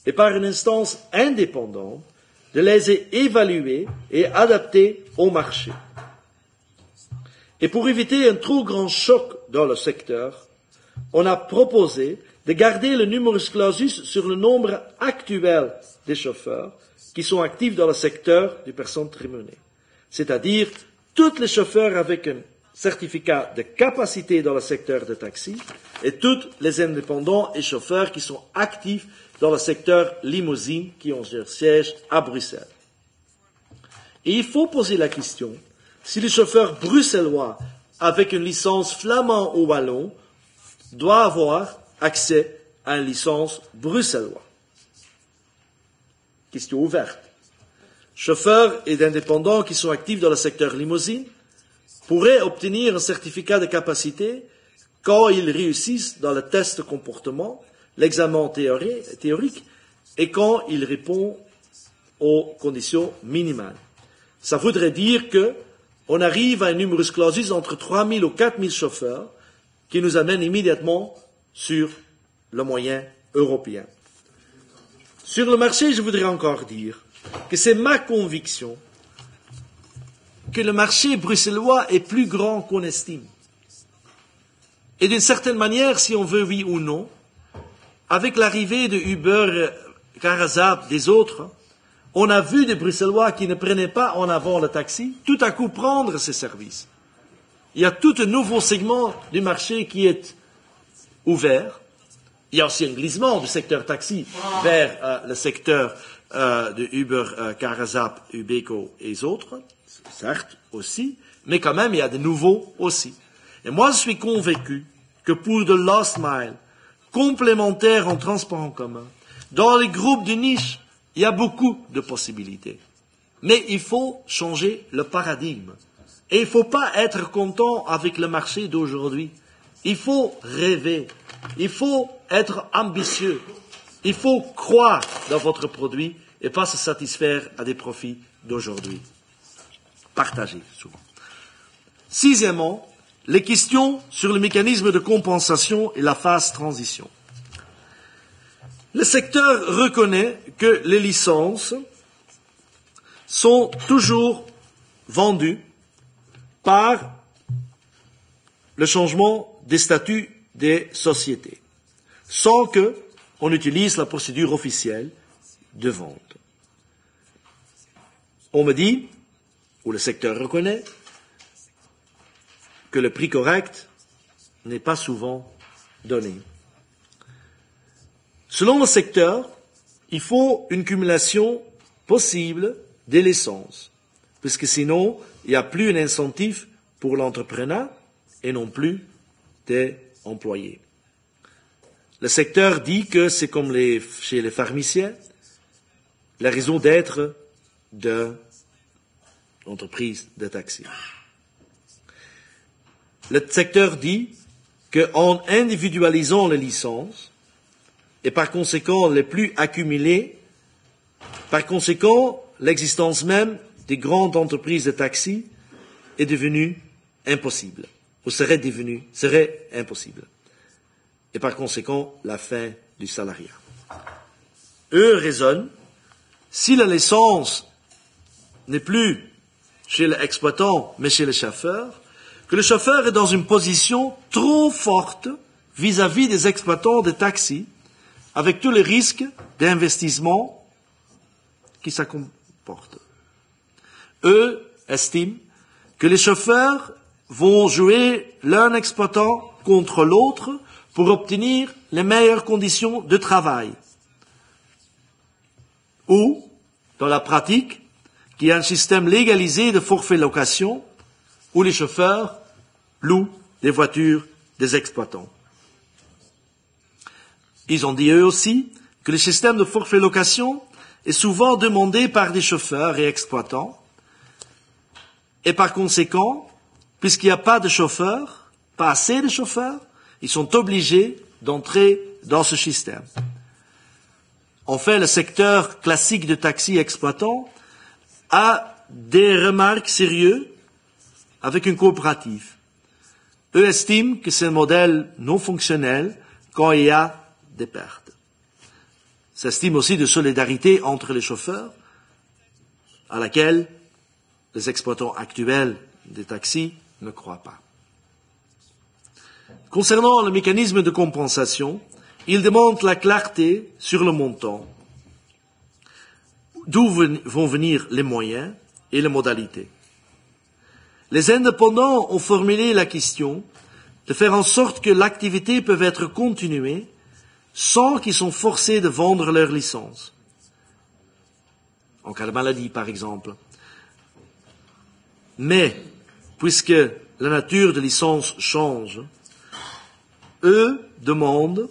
E: et par une instance indépendante, de les évaluer et adapter au marché. Et pour éviter un trop grand choc dans le secteur, on a proposé de garder le numerus clausus sur le nombre actuel des chauffeurs qui sont actifs dans le secteur des personnes rémunérées. C'est-à-dire tous les chauffeurs avec un certificat de capacité dans le secteur de taxi et tous les indépendants et chauffeurs qui sont actifs dans le secteur limousine qui ont leur siège à Bruxelles. Et il faut poser la question si le chauffeur bruxellois avec une licence flamand ou wallon doit avoir accès à une licence bruxelloise. Question ouverte. Chauffeurs et indépendants qui sont actifs dans le secteur limousine pourraient obtenir un certificat de capacité quand ils réussissent dans le test de comportement, l'examen théorique et quand ils répondent aux conditions minimales. Ça voudrait dire qu'on arrive à un numerus clausus entre 3 000 ou 4 000 chauffeurs qui nous amène immédiatement sur le moyen européen. Sur le marché, je voudrais encore dire que c'est ma conviction que le marché bruxellois est plus grand qu'on estime. Et d'une certaine manière, si on veut oui ou non, avec l'arrivée de Uber, Carazap, des autres, on a vu des Bruxellois qui ne prenaient pas en avant le taxi, tout à coup prendre ces services. Il y a tout un nouveau segment du marché qui est ouvert. Il y a aussi un glissement du secteur taxi vers le secteur de Uber, Carazap, Ubeco et les autres, certes aussi, mais quand même il y a des nouveaux aussi. Et moi je suis convaincu que pour de last mile, complémentaire en transport en commun, dans les groupes de niche, il y a beaucoup de possibilités. Mais il faut changer le paradigme. Et il ne faut pas être content avec le marché d'aujourd'hui. Il faut rêver. Il faut être ambitieux. Il faut croire dans votre produit et pas se satisfaire à des profits d'aujourd'hui. Partagez souvent. Sixièmement, les questions sur le mécanisme de compensation et la phase transition. Le secteur reconnaît que les licences sont toujours vendues par le changement des statuts des sociétés, sans qu'on utilise la procédure officielle de vente. On me dit, ou le secteur reconnaît, que le prix correct n'est pas souvent donné. Selon le secteur, il faut une cumulation possible des licences, puisque sinon, il n'y a plus un incentif pour l'entrepreneur et non plus des employés. Le secteur dit que c'est comme chez les pharmaciens, la raison d'être de l'entreprise de taxi. Le secteur dit qu'en individualisant les licences, et par conséquent les plus accumulées, par conséquent l'existence même des grandes entreprises de taxi est devenue impossible, ou serait impossible. Et par conséquent, la fin du salariat. Eux raisonnent, si la licence n'est plus chez l'exploitant, mais chez le chauffeur, que le chauffeur est dans une position trop forte vis-à-vis des exploitants de taxi, avec tous les risques d'investissement qui ça comporte. Eux estiment que les chauffeurs vont jouer leur exploitant contre l'autre pour obtenir les meilleures conditions de travail. Ou, dans la pratique, qu'il y a un système légalisé de forfait location où les chauffeurs louent des voitures des exploitants. Ils ont dit eux aussi que le système de forfait location est souvent demandé par des chauffeurs et exploitants et par conséquent, puisqu'il n'y a pas de chauffeurs, pas assez de chauffeurs, ils sont obligés d'entrer dans ce système. En fait, le secteur classique de taxi exploitant a des remarques sérieuses avec une coopérative. Eux estiment que c'est un modèle non fonctionnel quand il y a des pertes. S'estime aussi de solidarité entre les chauffeurs, à laquelle les exploitants actuels des taxis ne croient pas. Concernant le mécanisme de compensation, il demande la clarté sur le montant, d'où vont venir les moyens et les modalités. Les indépendants ont formulé la question de faire en sorte que l'activité peut être continuée sans qu'ils soient forcés de vendre leur licence. En cas de maladie, par exemple. Mais, puisque la nature de licence change, eux demandent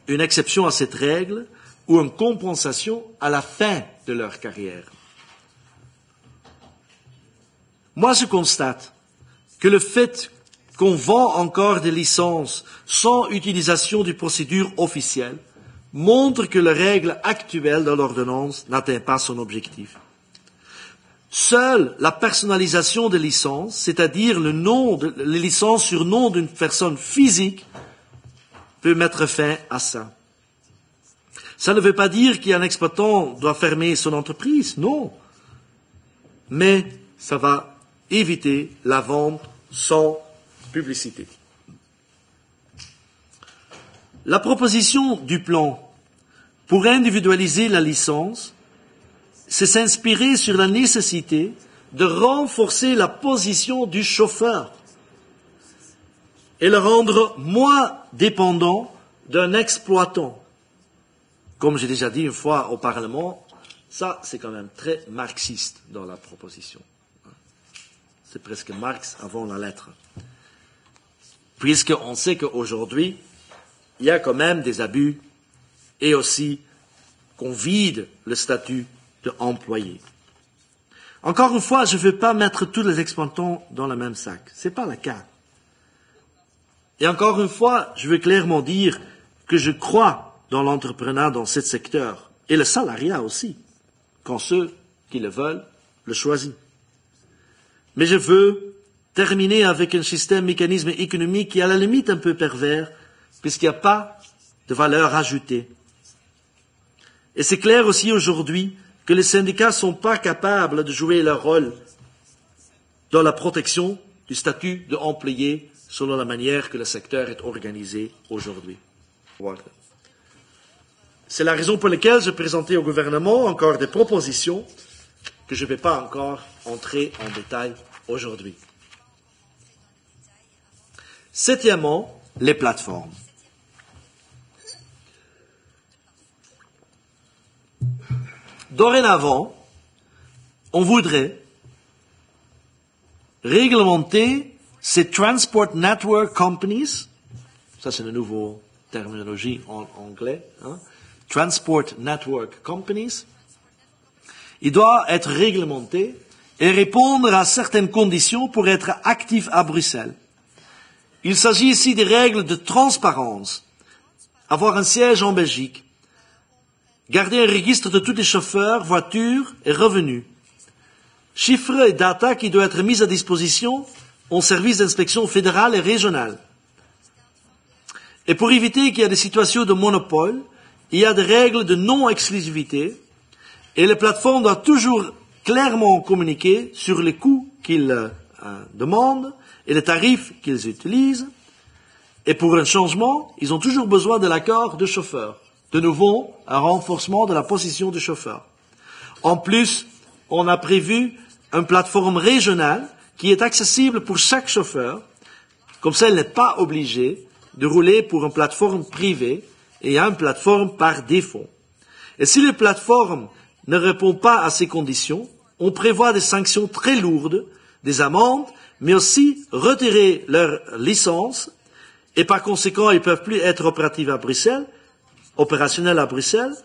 E: une exception à cette règle ou une compensation à la fin de leur carrière. Moi, je constate que le fait qu'on vend encore des licences sans utilisation de procédures officielles montre que la règle actuelle de l'ordonnance n'atteint pas son objectif. Seule la personnalisation des licences, c'est-à-dire les licences sur nom d'une personne physique, peut mettre fin à ça. Ça ne veut pas dire qu'un exploitant doit fermer son entreprise, non. Mais ça va éviter la vente sans publicité. La proposition du plan pour individualiser la licence, c'est s'inspirer sur la nécessité de renforcer la position du chauffeur et le rendre moins dépendant d'un exploitant. Comme j'ai déjà dit une fois au Parlement, ça c'est quand même très marxiste dans la proposition. C'est presque Marx avant la lettre. Puisqu'on sait qu'aujourd'hui, il y a quand même des abus et aussi qu'on vide le statut d'employé. Encore une fois, je ne veux pas mettre tous les exploitants dans le même sac. Ce n'est pas le cas. Et encore une fois, je veux clairement dire que je crois dans l'entrepreneuriat dans ce secteur et le salariat aussi, quand ceux qui le veulent le choisissent. Mais je veux terminer avec un mécanisme économique qui est à la limite un peu pervers, puisqu'il n'y a pas de valeur ajoutée. Et c'est clair aussi aujourd'hui que les syndicats ne sont pas capables de jouer leur rôle dans la protection du statut d'employé selon la manière que le secteur est organisé aujourd'hui. Voilà. C'est la raison pour laquelle j'ai présenté au gouvernement encore des propositions que je ne vais pas encore entrer en détail aujourd'hui. Septièmement, les plateformes. Dorénavant, on voudrait réglementer ces Transport Network Companies, ça c'est une nouvelle terminologie en anglais, Transport Network Companies, il doit être réglementé et répondre à certaines conditions pour être actif à Bruxelles. Il s'agit ici des règles de transparence, avoir un siège en Belgique, garder un registre de tous les chauffeurs, voitures et revenus, chiffres et data qui doivent être mis à disposition aux services d'inspection fédérale et régionale. Et pour éviter qu'il y ait des situations de monopole, il y a des règles de non-exclusivité et les plateformes doivent toujours clairement communiquer sur les coûts qu'ils demandent et les tarifs qu'ils utilisent. Et pour un changement, ils ont toujours besoin de l'accord du chauffeur. De nouveau, un renforcement de la position du chauffeur. En plus, on a prévu une plateforme régionale qui est accessible pour chaque chauffeur, Comme ça, elle n'est pas obligée de rouler pour une plateforme privée et une plateforme par défaut. Et si les plateformes ne répondent pas à ces conditions, on prévoit des sanctions très lourdes, des amendes, mais aussi retirer leur licence, et par conséquent, ils ne peuvent plus être opérationnels à Bruxelles,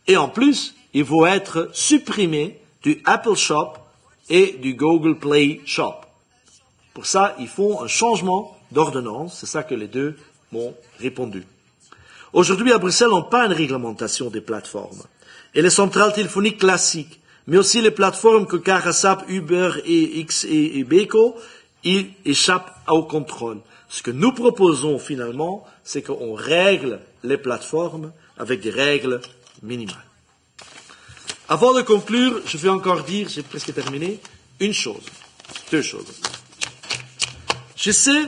E: et en plus, ils vont être supprimés du Apple Shop et du Google Play Shop. Pour ça, ils font un changement d'ordonnance, c'est ça que les deux m'ont répondu. Aujourd'hui, à Bruxelles, on n'a pas une réglementation des plateformes. Et les centrales téléphoniques classiques, mais aussi les plateformes que Carasap, Uber et X et Beko, ils échappent au contrôle. Ce que nous proposons finalement, c'est qu'on règle les plateformes avec des règles minimales. Avant de conclure, je vais encore dire, j'ai presque terminé, deux choses. Je sais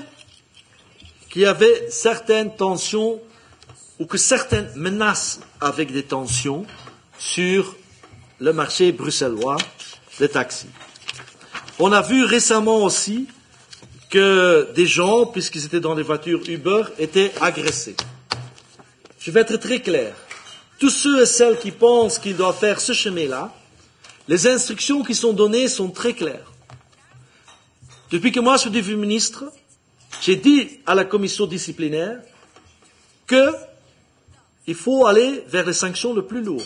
E: qu'il y avait certaines tensions ou que certaines menaces avec des tensions sur le marché bruxellois des taxis. On a vu récemment aussi que des gens, puisqu'ils étaient dans des voitures Uber, étaient agressés. Je vais être très clair. Tous ceux et celles qui pensent qu'ils doivent faire ce chemin-là, les instructions qui sont données sont très claires. Depuis que moi je suis devenu ministre, j'ai dit à la commission disciplinaire qu'il faut aller vers les sanctions les plus lourdes.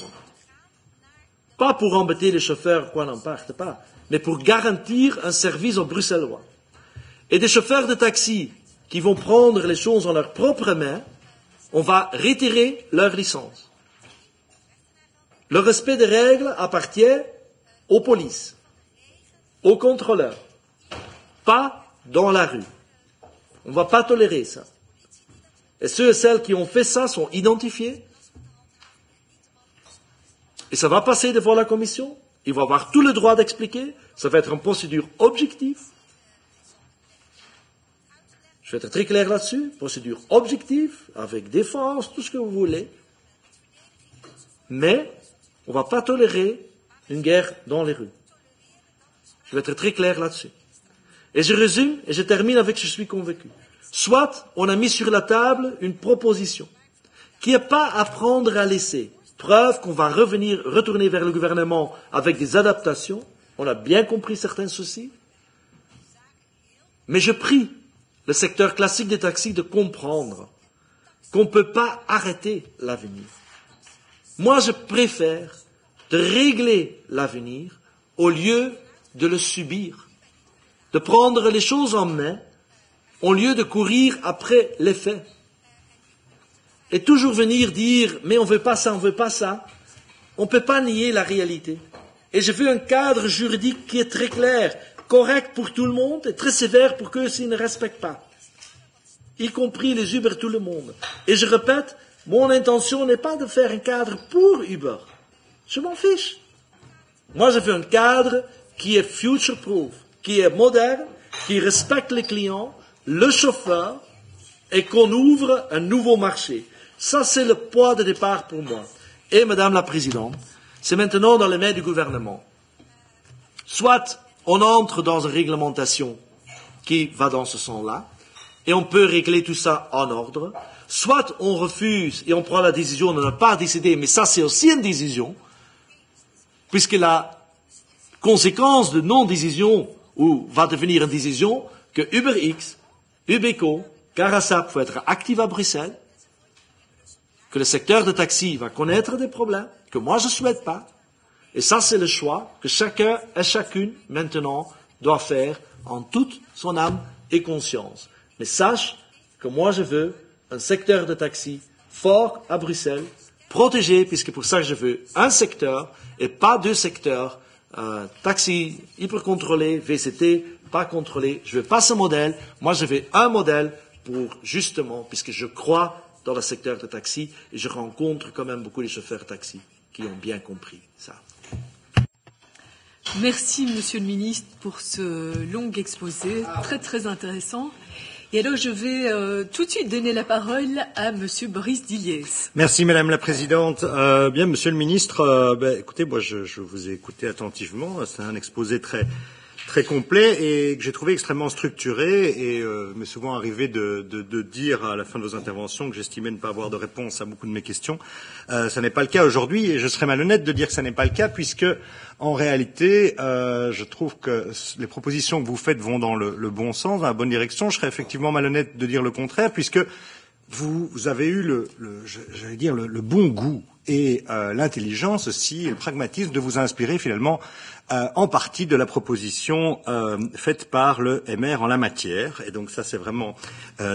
E: Pas pour embêter les chauffeurs, quoi n'en parte pas, mais pour garantir un service aux Bruxellois. Et des chauffeurs de taxi qui vont prendre les choses en leurs propres mains, on va retirer leur licence. Le respect des règles appartient aux polices, aux contrôleurs, pas dans la rue. On ne va pas tolérer ça. Et ceux et celles qui ont fait ça sont identifiés. Et ça va passer devant la commission. Ils vont avoir tout le droit d'expliquer. Ça va être une procédure objective. Je vais être très clair là-dessus. Procédure objective, avec défense, tout ce que vous voulez. Mais on ne va pas tolérer une guerre dans les rues. Je vais être très clair là-dessus. Et je résume, et je termine avec je suis convaincu. Soit on a mis sur la table une proposition qui n'est pas à prendre à laisser. Preuve qu'on va retourner vers le gouvernement avec des adaptations. On a bien compris certains soucis. Mais je prie le secteur classique des taxis de comprendre qu'on ne peut pas arrêter l'avenir. Moi, je préfère de régler l'avenir au lieu de le subir, de prendre les choses en main au lieu de courir après les faits. Et toujours venir dire, mais on ne veut pas ça, on ne veut pas ça. On ne peut pas nier la réalité. Et je veux un cadre juridique qui est très clair, correct pour tout le monde et très sévère pour ceux qui ne respectent pas. Y compris les Uber, tout le monde. Et je répète, mon intention n'est pas de faire un cadre pour Uber. Je m'en fiche. Moi, je veux un cadre qui est future-proof, qui est moderne, qui respecte les clients, le chauffeur, et qu'on ouvre un nouveau marché. Ça, c'est le point de départ pour moi. Et, Madame la Présidente, c'est maintenant dans les mains du gouvernement. Soit on entre dans une réglementation qui va dans ce sens-là, et on peut régler tout ça en ordre, soit on refuse et on prend la décision de ne pas décider, mais ça c'est aussi une décision, puisque la conséquence de non-décision, ou va devenir une décision, que UberX, Ubeco, Carasap faut être actif à Bruxelles, que le secteur de taxi va connaître des problèmes, que moi je ne souhaite pas, et ça c'est le choix que chacun et chacune maintenant doit faire en toute son âme et conscience. Mais sache que moi je veux un secteur de taxi fort à Bruxelles, protégé, puisque pour ça je veux un secteur et pas deux secteurs, taxi hyper contrôlé, VCT, pas contrôlé. Je veux pas ce modèle, moi je veux un modèle pour justement, puisque je crois dans le secteur de taxi et je rencontre quand même beaucoup de chauffeurs taxi qui ont bien compris ça.
B: Merci Monsieur le Ministre pour ce long exposé, très très intéressant. Et alors je vais tout de suite donner la parole à Monsieur Boris Diliès.
F: Merci Madame la Présidente. Bien Monsieur le Ministre, écoutez, moi je vous ai écouté attentivement. C'est un exposé très très complet et que j'ai trouvé extrêmement structuré et m'est souvent arrivé de dire à la fin de vos interventions que j'estimais ne pas avoir de réponse à beaucoup de mes questions. Ça n'est pas le cas aujourd'hui et je serais malhonnête de dire que ça n'est pas le cas puisque en réalité, je trouve que les propositions que vous faites vont dans le bon sens, dans la bonne direction. Je serais effectivement malhonnête de dire le contraire puisque vous avez eu j'allais dire le bon goût et l'intelligence aussi et le pragmatisme de vous inspirer finalement en partie de la proposition faite par le MR en la matière. Et donc ça, c'est vraiment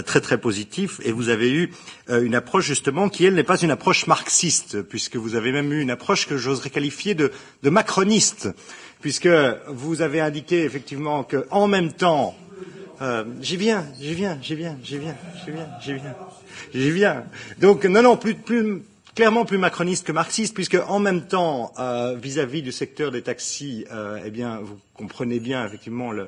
F: très très positif. Et vous avez eu une approche justement qui, elle, n'est pas une approche marxiste, puisque vous avez même eu une approche que j'oserais qualifier de macroniste, puisque vous avez indiqué effectivement que en même temps j'y viens. Donc non, clairement plus macroniste que marxiste, puisque en même temps, vis-à-vis du secteur des taxis, eh bien, vous comprenez bien effectivement la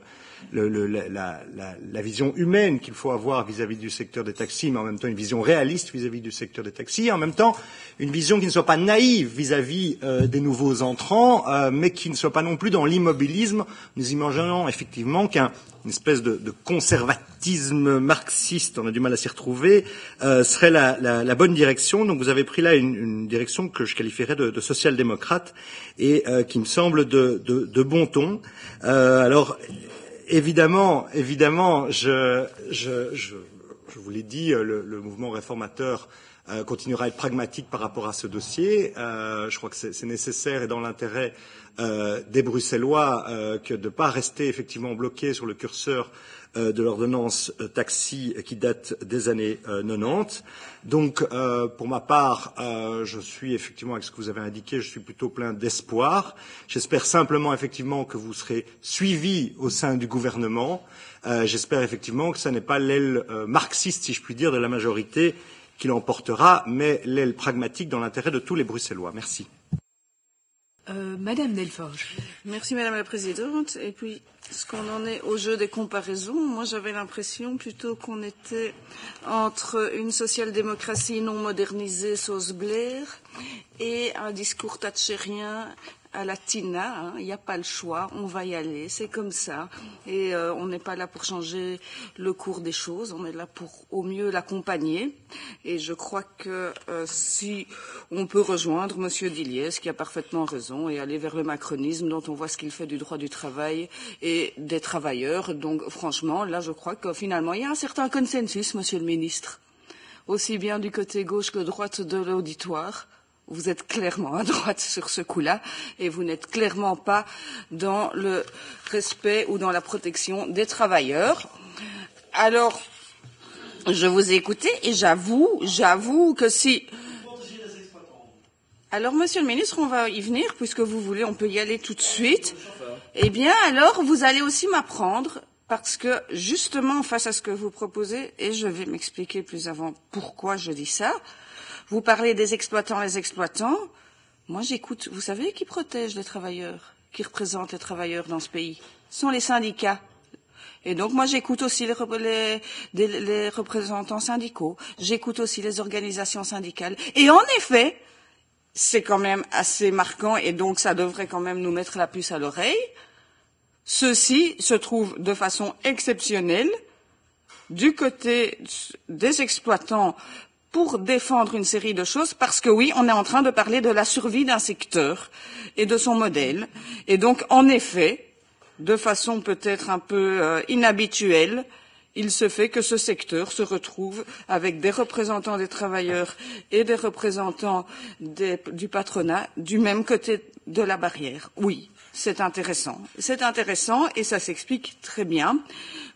F: vision humaine qu'il faut avoir vis-à-vis du secteur des taxis, mais en même temps une vision réaliste vis-à-vis du secteur des taxis, et en même temps une vision qui ne soit pas naïve vis-à-vis des nouveaux entrants, mais qui ne soit pas non plus dans l'immobilisme. Nous imaginons effectivement qu'une espèce de conservatisme marxiste, on a du mal à s'y retrouver, serait la bonne direction. Donc vous avez pris là une direction que je qualifierais de social-démocrate et qui me semble de bon ton. Alors évidemment, je vous l'ai dit, le mouvement réformateur continuera à être pragmatique par rapport à ce dossier. Je crois que c'est nécessaire et dans l'intérêt des Bruxellois que de ne pas rester effectivement bloqués sur le curseur de l'ordonnance taxi qui date des années 90. Donc, pour ma part, je suis effectivement, avec ce que vous avez indiqué, je suis plutôt plein d'espoir. J'espère simplement effectivement que vous serez suivis au sein du gouvernement. J'espère effectivement que ce n'est pas l'aile marxiste, si je puis dire, de la majorité qui l'emportera, mais l'aile pragmatique dans l'intérêt de tous les Bruxellois. Merci.
B: Madame Delforge.
G: Merci Madame la Présidente. Et puis, ce qu'on en est au jeu des comparaisons, moi j'avais l'impression plutôt qu'on était entre une social-démocratie non modernisée, sauce Blair, et un discours thatchérien à la Tina, il n'y a pas le choix, on va y aller, c'est comme ça. Et on n'est pas là pour changer le cours des choses, on est là pour au mieux l'accompagner. Et je crois que si on peut rejoindre Monsieur Diliès, qui a parfaitement raison, et aller vers le macronisme, dont on voit ce qu'il fait du droit du travail et des travailleurs. Donc franchement, là je crois que finalement il y a un certain consensus, Monsieur le Ministre, aussi bien du côté gauche que droite de l'auditoire. Vous êtes clairement à droite sur ce coup-là et vous n'êtes clairement pas dans le respect ou dans la protection des travailleurs. Alors, je vous ai écouté et j'avoue que si... Alors, Monsieur le Ministre, on va y venir, puisque vous voulez, on peut y aller tout de suite. Eh bien, alors, vous allez aussi m'apprendre, parce que, justement, face à ce que vous proposez, et je vais m'expliquer plus avant pourquoi je dis ça, vous parlez des exploitants, les exploitants. Moi, j'écoute. Vous savez qui protège les travailleurs, qui représente les travailleurs dans ce pays? Ce sont les syndicats. Et donc, moi, j'écoute aussi les représentants syndicaux. J'écoute aussi les organisations syndicales. Et en effet, c'est quand même assez marquant, et donc ça devrait quand même nous mettre la puce à l'oreille. Ceux-ci se trouvent de façon exceptionnelle du côté des exploitants pour défendre une série de choses, parce que oui, on est en train de parler de la survie d'un secteur et de son modèle. Et donc, en effet, de façon peut-être un peu inhabituelle, il se fait que ce secteur se retrouve avec des représentants des travailleurs et des représentants du patronat du même côté de la barrière. Oui, c'est intéressant. C'est intéressant et ça s'explique très bien,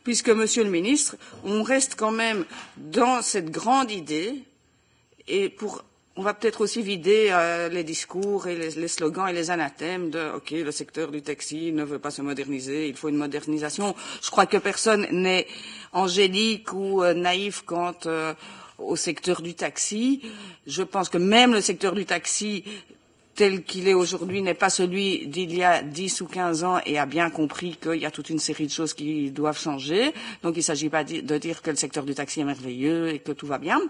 G: puisque, Monsieur le Ministre, on reste quand même dans cette grande idée, et on va peut-être aussi vider les discours et les slogans et les anathèmes de « OK, le secteur du taxi ne veut pas se moderniser, il faut une modernisation ». Je crois que personne n'est angélique ou naïf quant au secteur du taxi. Je pense que même le secteur du taxi tel qu'il est aujourd'hui n'est pas celui d'il y a 10 ou 15 ans et a bien compris qu'il y a toute une série de choses qui doivent changer. Donc il ne s'agit pas de dire que le secteur du taxi est merveilleux et que tout va bien.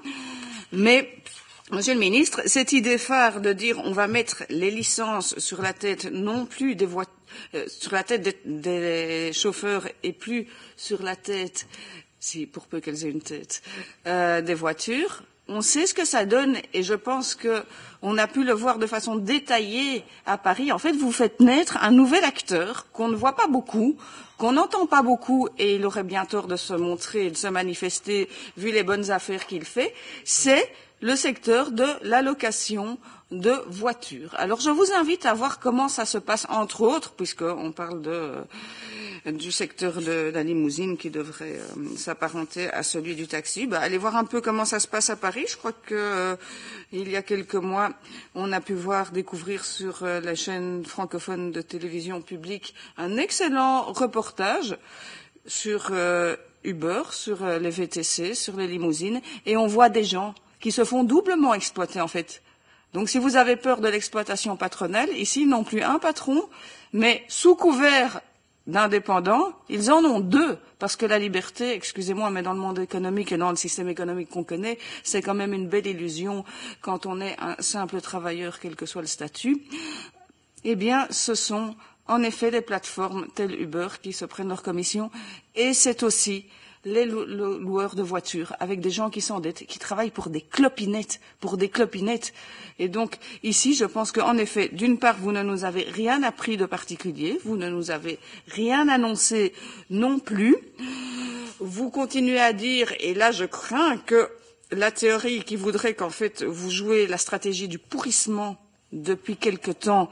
G: Mais, Monsieur le Ministre, cette idée phare de dire on va mettre les licences sur la tête non plus sur la tête des chauffeurs et plus sur la tête, si pour peu qu'elles aient une tête, des voitures. On sait ce que ça donne et je pense que on a pu le voir de façon détaillée à Paris. En fait, vous faites naître un nouvel acteur qu'on ne voit pas beaucoup, qu'on n'entend pas beaucoup et il aurait bien tort de se montrer et de se manifester vu les bonnes affaires qu'il fait. C'est le secteur de la location de voitures. Alors je vous invite à voir comment ça se passe entre autres, puisqu'on parle du secteur de la limousine qui devrait s'apparenter à celui du taxi. Allez voir un peu comment ça se passe à Paris. Je crois que il y a quelques mois, on a pu découvrir sur la chaîne francophone de télévision publique un excellent reportage sur Uber, sur les VTC, sur les limousines, et on voit des gens qui se font doublement exploiter en fait. Donc si vous avez peur de l'exploitation patronale, ici ils n'ont plus un patron, mais sous couvert d'indépendants, ils en ont deux, parce que la liberté, excusez-moi, mais dans le monde économique et dans le système économique qu'on connaît, c'est quand même une belle illusion quand on est un simple travailleur, quel que soit le statut. Eh bien, ce sont en effet les plateformes telles Uber qui se prennent leur commission, et c'est aussi les loueurs de voitures, avec des gens qui s'endettent, qui travaillent pour des clopinettes. Et donc, ici, je pense qu'en effet, d'une part, vous ne nous avez rien appris de particulier, vous ne nous avez rien annoncé non plus. Vous continuez à dire, et là, je crains que la théorie qui voudrait qu'en fait, vous jouez la stratégie du pourrissement depuis quelque temps,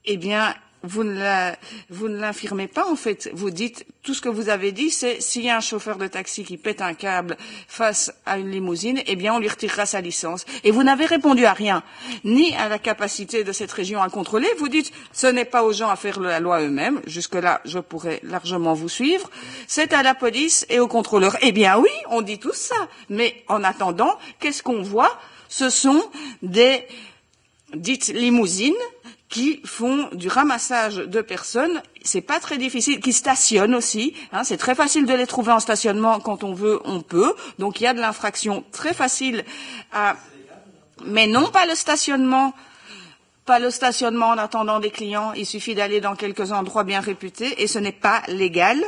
G: eh bien, vous ne l'infirmez pas, en fait. Vous dites, tout ce que vous avez dit, c'est s'il y a un chauffeur de taxi qui pète un câble face à une limousine, eh bien, on lui retirera sa licence. Et vous n'avez répondu à rien, ni à la capacité de cette région à contrôler. Vous dites, ce n'est pas aux gens à faire la loi eux-mêmes. Jusque-là, je pourrais largement vous suivre. C'est à la police et aux contrôleurs. Eh bien, oui, on dit tout ça. Mais en attendant, qu'est-ce qu'on voit? Ce sont des dites limousines qui font du ramassage de personnes, c'est pas très difficile, qui stationnent aussi, c'est très facile de les trouver en stationnement quand on veut, on peut, donc il y a de l'infraction très facile mais non pas le stationnement en attendant des clients, il suffit d'aller dans quelques endroits bien réputés et ce n'est pas légal,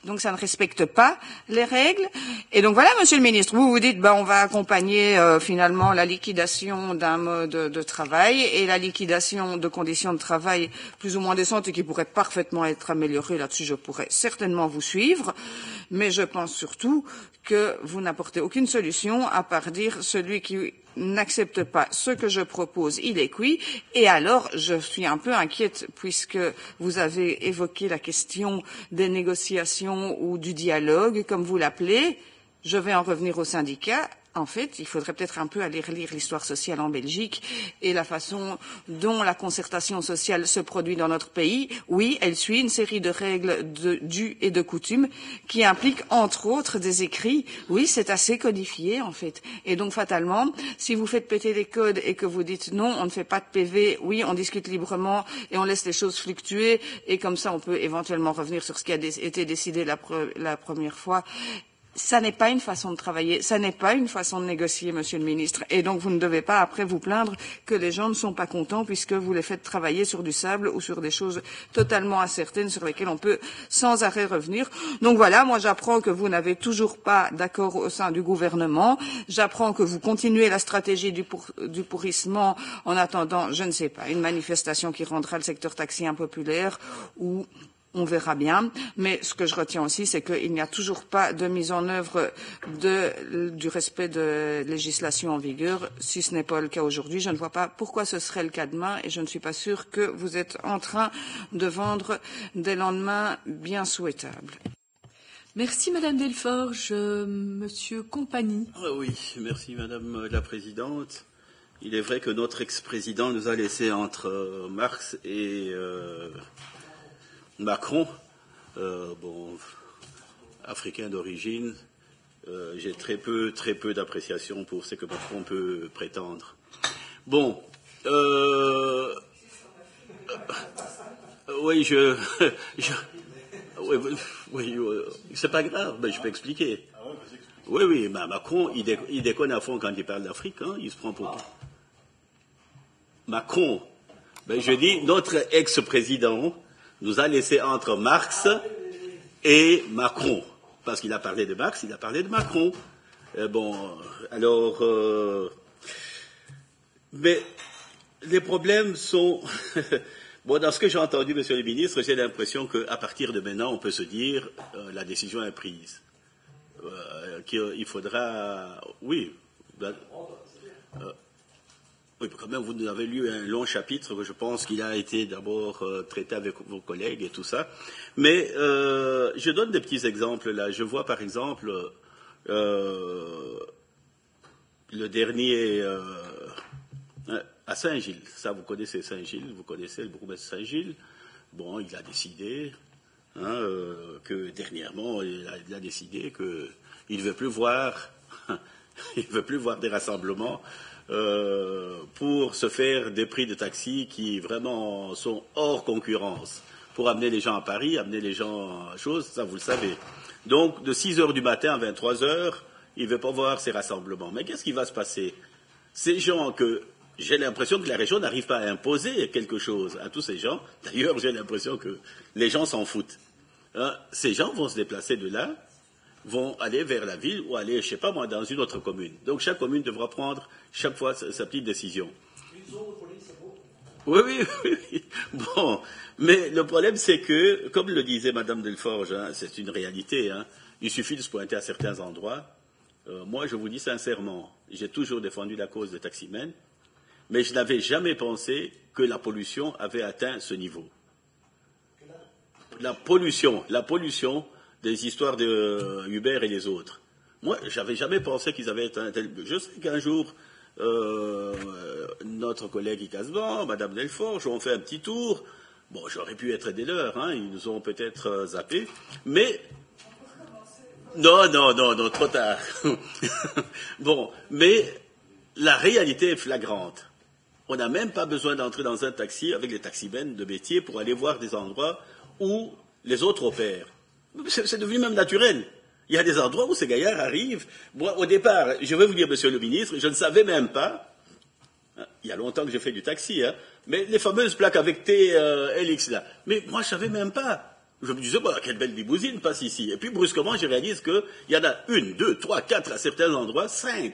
G: donc ça ne respecte pas les règles. Et donc voilà, Monsieur le Ministre, vous dites, on va accompagner finalement la liquidation d'un mode de travail et la liquidation de conditions de travail plus ou moins décentes et qui pourraient parfaitement être améliorées. Là-dessus, je pourrais certainement vous suivre, mais je pense surtout que vous n'apportez aucune solution à part dire celui qui n'accepte pas ce que je propose, il est cuit. Et alors, je suis un peu inquiète puisque vous avez évoqué la question des négociations ou du dialogue, comme vous l'appelez. Je vais en revenir aux syndicats. En fait, il faudrait peut-être un peu aller relire l'histoire sociale en Belgique et la façon dont la concertation sociale se produit dans notre pays. Oui, elle suit une série de règles d'us et de coutumes qui impliquent entre autres des écrits. Oui, c'est assez codifié en fait. Et donc fatalement, si vous faites péter les codes et que vous dites non, on ne fait pas de PV, oui, on discute librement et on laisse les choses fluctuer et comme ça on peut éventuellement revenir sur ce qui a été décidé la première fois. Ça n'est pas une façon de travailler, ça n'est pas une façon de négocier, Monsieur le Ministre. Et donc, vous ne devez pas après vous plaindre que les gens ne sont pas contents puisque vous les faites travailler sur du sable ou sur des choses totalement incertaines sur lesquelles on peut sans arrêt revenir. Donc voilà, moi j'apprends que vous n'avez toujours pas d'accord au sein du gouvernement. J'apprends que vous continuez la stratégie du pourrissement en attendant, je ne sais pas, une manifestation qui rendra le secteur taxi impopulaire ou on verra bien, mais ce que je retiens aussi, c'est qu'il n'y a toujours pas de mise en œuvre du respect de législation en vigueur. Si ce n'est pas le cas aujourd'hui, je ne vois pas pourquoi ce serait le cas demain et je ne suis pas sûre que vous êtes en train de vendre des lendemains bien souhaitables.
B: Merci Madame Delforge. Monsieur Compagnie.
A: Oui, merci Madame la Présidente. Il est vrai que notre ex-président nous a laissé entre Marx et Macron, africain d'origine, j'ai très peu d'appréciation pour ce que Macron peut prétendre. Bon, oui, oui, c'est pas grave, mais je peux expliquer. Oui, Macron, il déconne à fond quand il parle d'Afrique, il se prend pour Macron. Je dis notre ex-président nous a laissé entre Marx et Macron. Parce qu'il a parlé de Marx, il a parlé de Macron. Mais les problèmes sont... Bon, dans ce que j'ai entendu, monsieur le ministre, j'ai l'impression qu'à partir de maintenant, on peut se dire la décision est prise. Qu'il faudra... Oui, oui, quand même, vous avez lu un long chapitre, je pense qu'il a été d'abord traité avec vos collègues et tout ça. Mais je donne des petits exemples là. Je vois par exemple le dernier à Saint-Gilles. Ça, vous connaissez Saint-Gilles, vous connaissez le bourgmestre Saint-Gilles. Bon, il a décidé que dernièrement, il a décidé qu'il ne veut plus voir, il veut plus voir des rassemblements. Pour se faire des prix de taxi qui vraiment sont hors concurrence, pour amener les gens à Paris, amener les gens à choses, ça vous le savez. Donc de 6h du matin à 23h, il ne veut pas voir ces rassemblements. Mais qu'est-ce qui va se passer? Ces gens que j'ai l'impression que la région n'arrive pas à imposer quelque chose à tous ces gens, d'ailleurs j'ai l'impression que les gens s'en foutent. Ces gens vont se déplacer de là, vont aller vers la ville ou aller, je ne sais pas moi, dans une autre commune. Donc chaque commune devra prendre chaque fois sa petite décision. Oui. Bon, mais le problème c'est que, comme le disait Madame Delforge, c'est une réalité, il suffit de se pointer à certains endroits. Moi, je vous dis sincèrement, j'ai toujours défendu la cause des taximens, mais je n'avais jamais pensé que la pollution avait atteint ce niveau. La pollution des histoires de Hubert et les autres. Moi, j'avais jamais pensé qu'ils avaient été un tel... Je sais qu'un jour, notre collègue Icasban, Madame Delforge, ont fait un petit tour. Bon, j'aurais pu être des leurs, ils nous ont peut-être zappés, mais... Non, trop tard. Bon, mais la réalité est flagrante. On n'a même pas besoin d'entrer dans un taxi avec les taximens de métier pour aller voir des endroits où les autres opèrent. C'est devenu même naturel. Il y a des endroits où ces gaillards arrivent. Moi, au départ, je vais vous dire, monsieur le ministre, je ne savais même pas, il y a longtemps que j'ai fait du taxi, mais les fameuses plaques avec TLX là, mais moi je ne savais même pas. Je me disais, quelle belle limousine passe ici. Et puis brusquement, je réalise qu'il y en a 1, 2, 3, 4 à certains endroits, 5,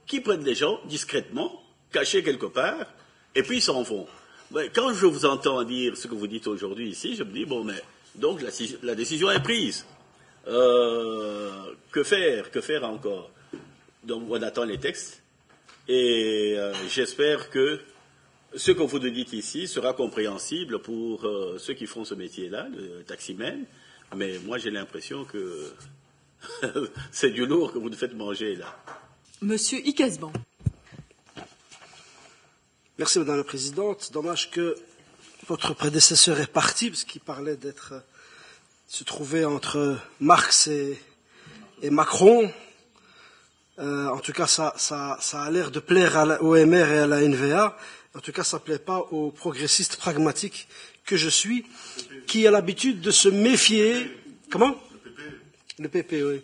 A: qui prennent les gens discrètement, cachés quelque part, et puis ils s'en vont. Mais quand je vous entends dire ce que vous dites aujourd'hui ici, je me dis, donc la décision est prise. Que faire encore? Donc on attend les textes et j'espère que ce que vous nous dites ici sera compréhensible pour ceux qui font ce métier-là, le taximen, mais moi j'ai l'impression que c'est du lourd que vous nous faites manger là. Monsieur
B: Icasban.
C: Merci Madame la Présidente. Dommage que votre prédécesseur est parti, parce qu'il parlait se trouver entre Marx et Macron. En tout cas, ça a l'air de plaire au MR et à la NVA. En tout cas, ça ne plaît pas aux progressistes pragmatiques que je suis, qui a l'habitude de se méfier. Comment? Le PP, oui.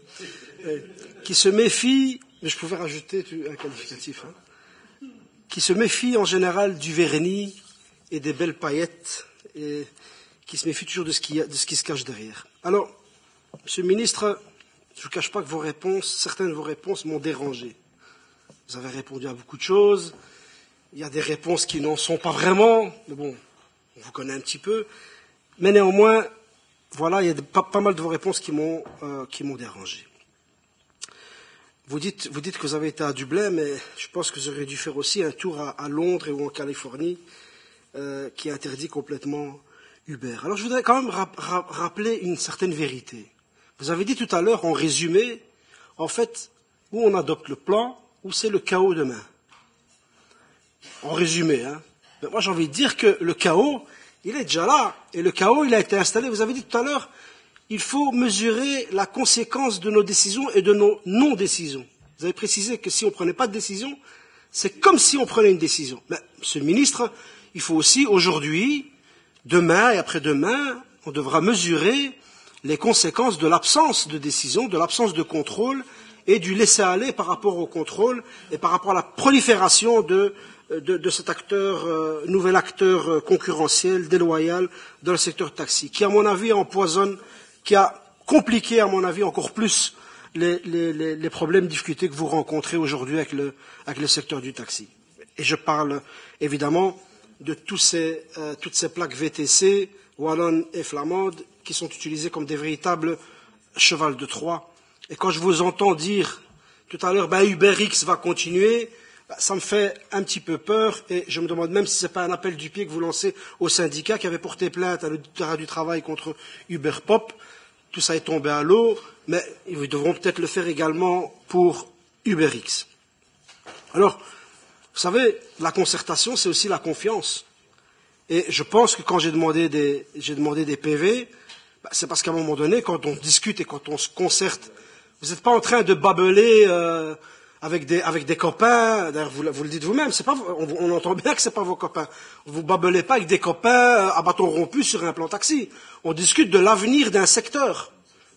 C: Qui se méfie, mais je pouvais rajouter un qualificatif, qui se méfie en général du vernis et des belles paillettes, et qui se méfie toujours de ce qui se cache derrière. Alors, Monsieur le Ministre, je ne vous cache pas que certaines de vos réponses m'ont dérangé. Vous avez répondu à beaucoup de choses. Il y a des réponses qui n'en sont pas vraiment, mais bon, on vous connaît un petit peu. Mais néanmoins, voilà, il y a pas mal de vos réponses qui m'ont dérangé. Vous dites que vous avez été à Dublin, mais je pense que vous auriez dû faire aussi un tour à Londres ou en Californie, qui interdit complètement Uber. Alors je voudrais quand même rappeler une certaine vérité. Vous avez dit tout à l'heure, en résumé, en fait, où on adopte le plan, ou c'est le chaos demain. En résumé, Mais moi j'ai envie de dire que le chaos, il est déjà là, et le chaos, il a été installé. Vous avez dit tout à l'heure, il faut mesurer la conséquence de nos décisions et de nos non-décisions. Vous avez précisé que si on ne prenait pas de décision, c'est comme si on prenait une décision. Mais, Monsieur le Ministre, il faut aussi, aujourd'hui, demain et après-demain, on devra mesurer les conséquences de l'absence de décision, de l'absence de contrôle et du laisser-aller par rapport au contrôle et par rapport à la prolifération de de cet nouvel acteur concurrentiel, déloyal dans le secteur taxi, qui à mon avis empoisonne, qui a compliqué à mon avis encore plus les problèmes, difficultés que vous rencontrez aujourd'hui avec le secteur du taxi. Et je parle évidemment de toutes ces plaques VTC, wallonnes et flamandes, qui sont utilisées comme des véritables chevals de Troie. Et quand je vous entends dire tout à l'heure, UberX va continuer, ça me fait un petit peu peur, et je me demande même si ce n'est pas un appel du pied que vous lancez au syndicat qui avait porté plainte à l'auditoire du travail contre Uberpop. Tout ça est tombé à l'eau, mais ils devront peut-être le faire également pour UberX. Alors, vous savez, la concertation, c'est aussi la confiance. Et je pense que quand j'ai demandé des PV, c'est parce qu'à un moment donné, quand on discute et quand on se concerte, vous n'êtes pas en train de babeler avec des copains. D'ailleurs, vous le dites vous-même. On entend bien que c'est pas vos copains. Vous babelez pas avec des copains à bâton rompu sur un plan taxi. On discute de l'avenir d'un secteur,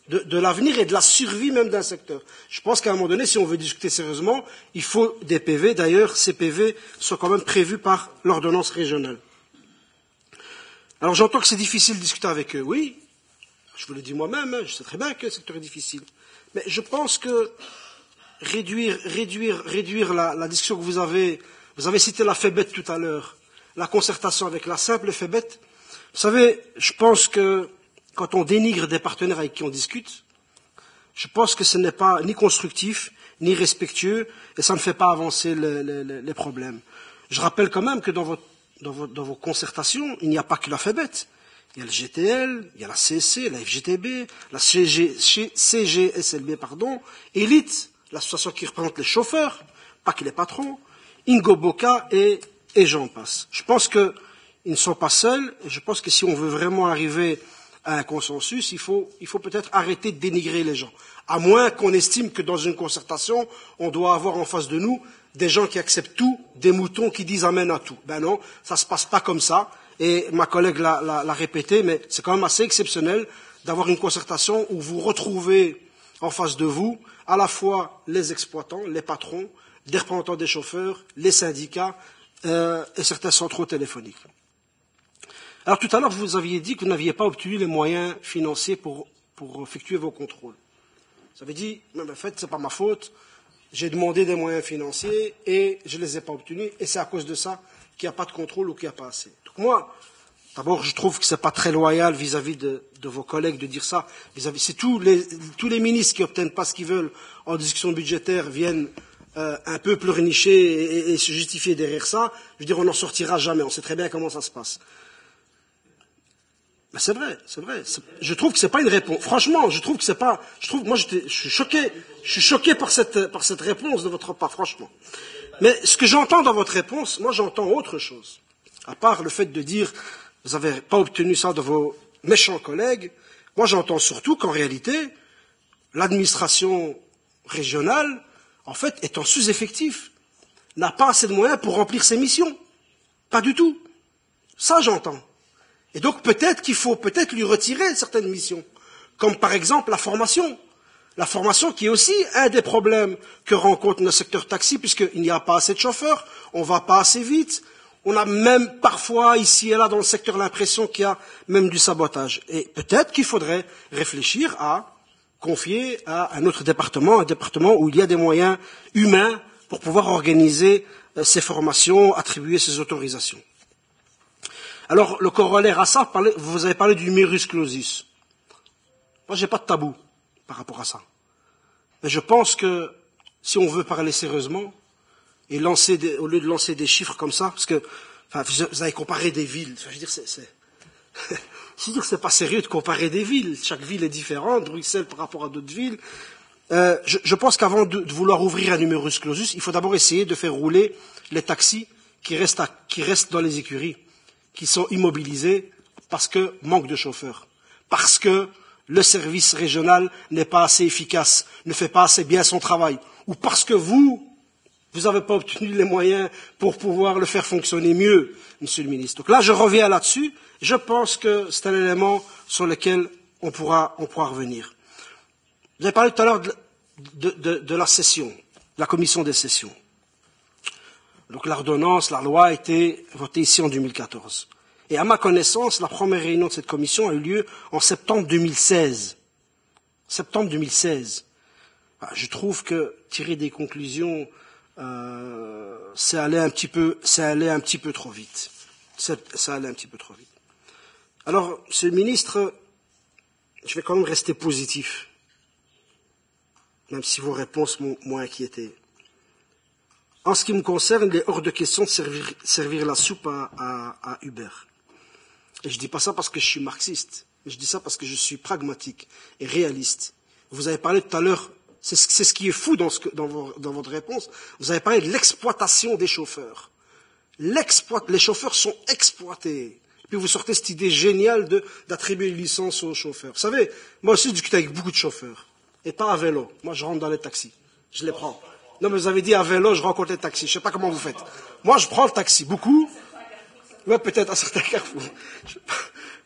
C: de l'avenir et de la survie même d'un secteur. Je pense qu'à un moment donné, si on veut discuter sérieusement, il faut des PV. D'ailleurs, ces PV sont quand même prévus par l'ordonnance régionale. Alors j'entends que c'est difficile de discuter avec eux. Oui, je vous le dis moi-même, je sais très bien que le secteur est difficile. Mais je pense que réduire la discussion que vous avez cité la FEBET tout à l'heure, la concertation avec la simple FEBET, vous savez, je pense que quand on dénigre des partenaires avec qui on discute, je pense que ce n'est pas ni constructif, ni respectueux, et ça ne fait pas avancer les problèmes. Je rappelle quand même que dans vos concertations, il n'y a pas que la FEBET. Il y a le GTL, il y a la CSC, la FGTB, la CGSLB, Elite, l'association qui représente les chauffeurs, pas que les patrons, Ingo Boca et j'en passe. Je pense qu'ils ne sont pas seuls, et je pense que si on veut vraiment arriver à un consensus, il faut peut-être arrêter de dénigrer les gens. À moins qu'on estime que dans une concertation, on doit avoir en face de nous des gens qui acceptent tout, des moutons qui disent amen à tout. Ben non, ça se passe pas comme ça. Et ma collègue l'a répété, mais c'est quand même assez exceptionnel d'avoir une concertation où vous retrouvez en face de vous à la fois les exploitants, les patrons, les représentants des chauffeurs, les syndicats et certains centraux téléphoniques. Alors tout à l'heure, vous aviez dit que vous n'aviez pas obtenu les moyens financiers pour effectuer vos contrôles. Vous avez dit, mais en fait, c'est pas ma faute, j'ai demandé des moyens financiers et je ne les ai pas obtenus, et c'est à cause de ça qu'il n'y a pas de contrôle ou qu'il n'y a pas assez. Donc moi, d'abord, je trouve que ce n'est pas très loyal vis-à-vis de vos collègues de dire ça. C'est tous les ministres qui n'obtiennent pas ce qu'ils veulent en discussion budgétaire viennent un peu pleurnicher et se justifier derrière ça. Je veux dire, on n'en sortira jamais. On sait très bien comment ça se passe. Mais c'est vrai, c'est vrai. Je trouve que c'est pas une réponse. Franchement, je trouve que c'est pas. Moi, je suis choqué par cette réponse de votre part, franchement. Mais ce que j'entends dans votre réponse, moi, j'entends autre chose. À part le fait de dire, vous n'avez pas obtenu ça de vos méchants collègues, moi, j'entends surtout qu'en réalité, l'administration régionale, en fait, est en sous-effectif, n'a pas assez de moyens pour remplir ses missions. Pas du tout. Ça, j'entends. Et donc peut-être qu'il faut lui retirer certaines missions, comme par exemple la formation. La formation qui est aussi un des problèmes que rencontre le secteur taxi, puisqu'il n'y a pas assez de chauffeurs, on ne va pas assez vite, on a même parfois ici et là dans le secteur l'impression qu'il y a même du sabotage. Et peut-être qu'il faudrait réfléchir à confier à un autre département, un département où il y a des moyens humains pour pouvoir organiser ces formations, attribuer ces autorisations. Alors, le corollaire à ça, vous avez parlé du numerus clausus. Moi, j'ai pas de tabou par rapport à ça. Mais je pense que si on veut parler sérieusement et au lieu de lancer des chiffres comme ça, parce que vous avez comparé des villes. Je veux dire, c'est pas sérieux de comparer des villes. Chaque ville est différente. Bruxelles par rapport à d'autres villes. Je pense qu'avant de vouloir ouvrir un numerus clausus, il faut d'abord essayer de faire rouler les taxis qui restent dans les écuries, qui sont immobilisés parce que manque de chauffeurs, parce que le service régional n'est pas assez efficace, ne fait pas assez bien son travail, ou parce que vous n'avez pas obtenu les moyens pour pouvoir le faire fonctionner mieux, Monsieur le Ministre. Donc là, je reviens là-dessus. Je pense que c'est un élément sur lequel on pourra revenir. Vous avez parlé tout à l'heure de la session, de la commission des sessions. Donc l'ordonnance, la loi a été votée ici en 2014. Et à ma connaissance, la première réunion de cette commission a eu lieu en septembre 2016. Septembre 2016. Je trouve que tirer des conclusions, c'est aller un petit peu trop vite. Ça allait un petit peu trop vite. Alors, Monsieur le Ministre, je vais quand même rester positif, même si vos réponses m'ont inquiété. En ce qui me concerne, il est hors de question de servir la soupe à Uber. Et je ne dis pas ça parce que je suis marxiste, mais je dis ça parce que je suis pragmatique et réaliste. Vous avez parlé tout à l'heure, c'est ce qui est fou dans votre réponse, vous avez parlé de l'exploitation des chauffeurs. Les chauffeurs sont exploités. Puis vous sortez cette idée géniale d'attribuer une licence aux chauffeurs. Vous savez, moi aussi je discute avec beaucoup de chauffeurs. Et pas à vélo. Moi je rentre dans les taxis. Je les prends. Non mais vous avez dit à vélo, je rencontre les taxis. Je sais pas comment vous faites. Moi je prends le taxi beaucoup. Ouais, peut-être à certains carrefours.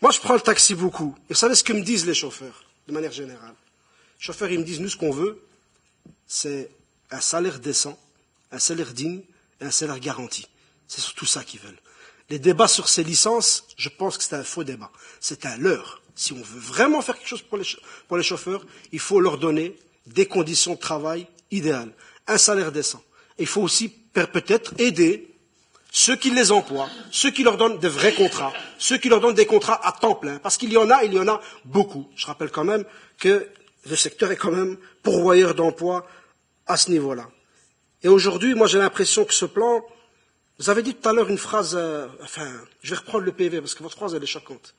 C: Moi je prends le taxi beaucoup. Et vous savez ce que me disent les chauffeurs, de manière générale. Les chauffeurs ils me disent, nous ce qu'on veut, c'est un salaire décent, un salaire digne et un salaire garanti. C'est surtout ça qu'ils veulent. Les débats sur ces licences, je pense que c'est un faux débat. C'est un leurre. Si on veut vraiment faire quelque chose pour les chauffeurs, il faut leur donner des conditions de travail idéales, un salaire décent. Et il faut aussi peut-être aider ceux qui les emploient, ceux qui leur donnent de vrais contrats, ceux qui leur donnent des contrats à temps plein. Parce qu'il y en a beaucoup. Je rappelle quand même que le secteur est quand même pourvoyeur d'emplois à ce niveau-là. Et aujourd'hui, moi j'ai l'impression que ce plan... Vous avez dit tout à l'heure une phrase, je vais reprendre le PV parce que votre phrase elle est choquante.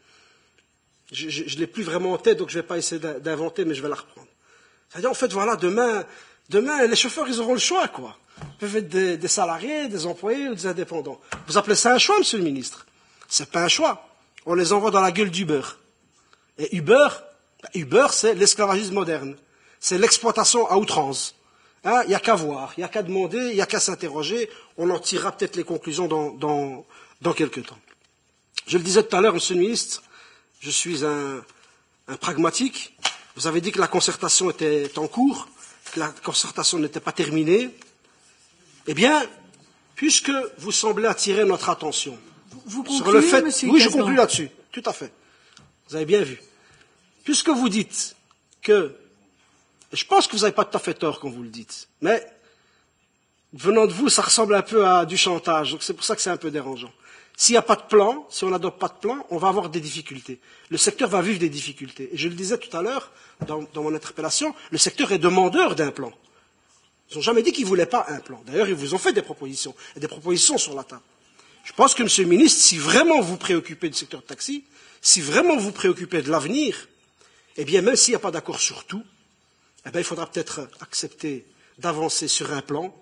C: Je ne l'ai plus vraiment en tête, donc je ne vais pas essayer d'inventer, mais je vais la reprendre. C'est-à-dire, en fait, voilà, demain, les chauffeurs, ils auront le choix, quoi. Ils peuvent être des salariés, des employés ou des indépendants. Vous appelez ça un choix, Monsieur le Ministre? C'est pas un choix. On les envoie dans la gueule d'Uber. Et Uber, c'est l'esclavagisme moderne. C'est l'exploitation à outrance. Il n'y a qu'à voir, il n'y a qu'à demander, il n'y a qu'à s'interroger. On en tirera peut-être les conclusions dans quelques temps. Je le disais tout à l'heure, Monsieur le Ministre, je suis un pragmatique. Vous avez dit que la concertation était en cours, que la concertation n'était pas terminée. Eh bien, puisque vous semblez attirer notre attention
B: vous concluez,
C: sur le fait...
B: Monsieur
C: Oui, je
B: Casban.
C: conclue là-dessus, tout à fait. Vous avez bien vu. Puisque vous dites que... Je pense que vous n'avez pas tout à fait tort quand vous le dites, mais venant de vous, ça ressemble un peu à du chantage, donc c'est pour ça que c'est un peu dérangeant. S'il n'y a pas de plan, si on n'adopte pas de plan, on va avoir des difficultés. Le secteur va vivre des difficultés. Et je le disais tout à l'heure, dans mon interpellation, le secteur est demandeur d'un plan. Ils n'ont jamais dit qu'ils ne voulaient pas un plan. D'ailleurs, ils vous ont fait des propositions, et des propositions sur la table. Je pense que, Monsieur le Ministre, si vraiment vous préoccupez du secteur de taxi, si vraiment vous préoccupez de l'avenir, eh bien, même s'il n'y a pas d'accord sur tout, eh bien, il faudra peut-être accepter d'avancer sur un plan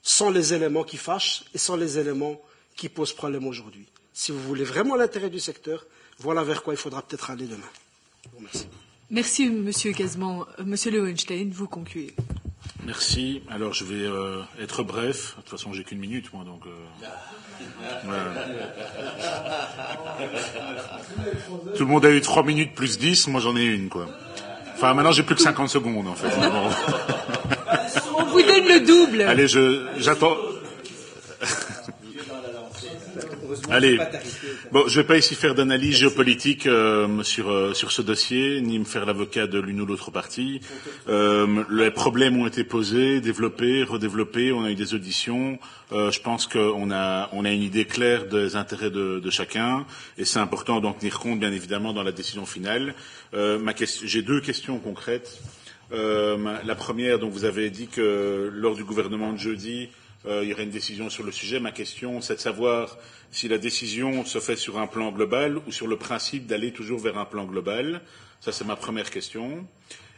C: sans les éléments qui fâchent et sans les éléments qui posent problème aujourd'hui. Si vous voulez vraiment l'intérêt du secteur, voilà vers quoi il faudra peut-être aller demain. Bon, merci.
B: Merci, Monsieur Casban. Monsieur Lowenstein, vous concluez.
D: Merci. Alors, je vais être bref. De toute façon, j'ai qu'une minute, moi, donc... Tout le monde a eu 3 minutes plus 10, moi j'en ai une, quoi. Enfin, maintenant, j'ai plus que 50 secondes, en fait. Bon.
B: On vous donne le double.
D: Allez, j'attends... Allez, bon, je ne vais pas ici faire d'analyse géopolitique sur ce dossier, ni me faire l'avocat de l'une ou l'autre partie. Les problèmes ont été posés, développés, redéveloppés, on a eu des auditions. Je pense qu'on a une idée claire des intérêts de chacun, et c'est important d'en tenir compte, bien évidemment, dans la décision finale. J'ai 2 questions concrètes. La première, donc vous avez dit que lors du gouvernement de jeudi, il y aurait une décision sur le sujet. Ma question, c'est de savoir si la décision se fait sur un plan global ou sur le principe d'aller toujours vers un plan global. Ça, c'est ma première question.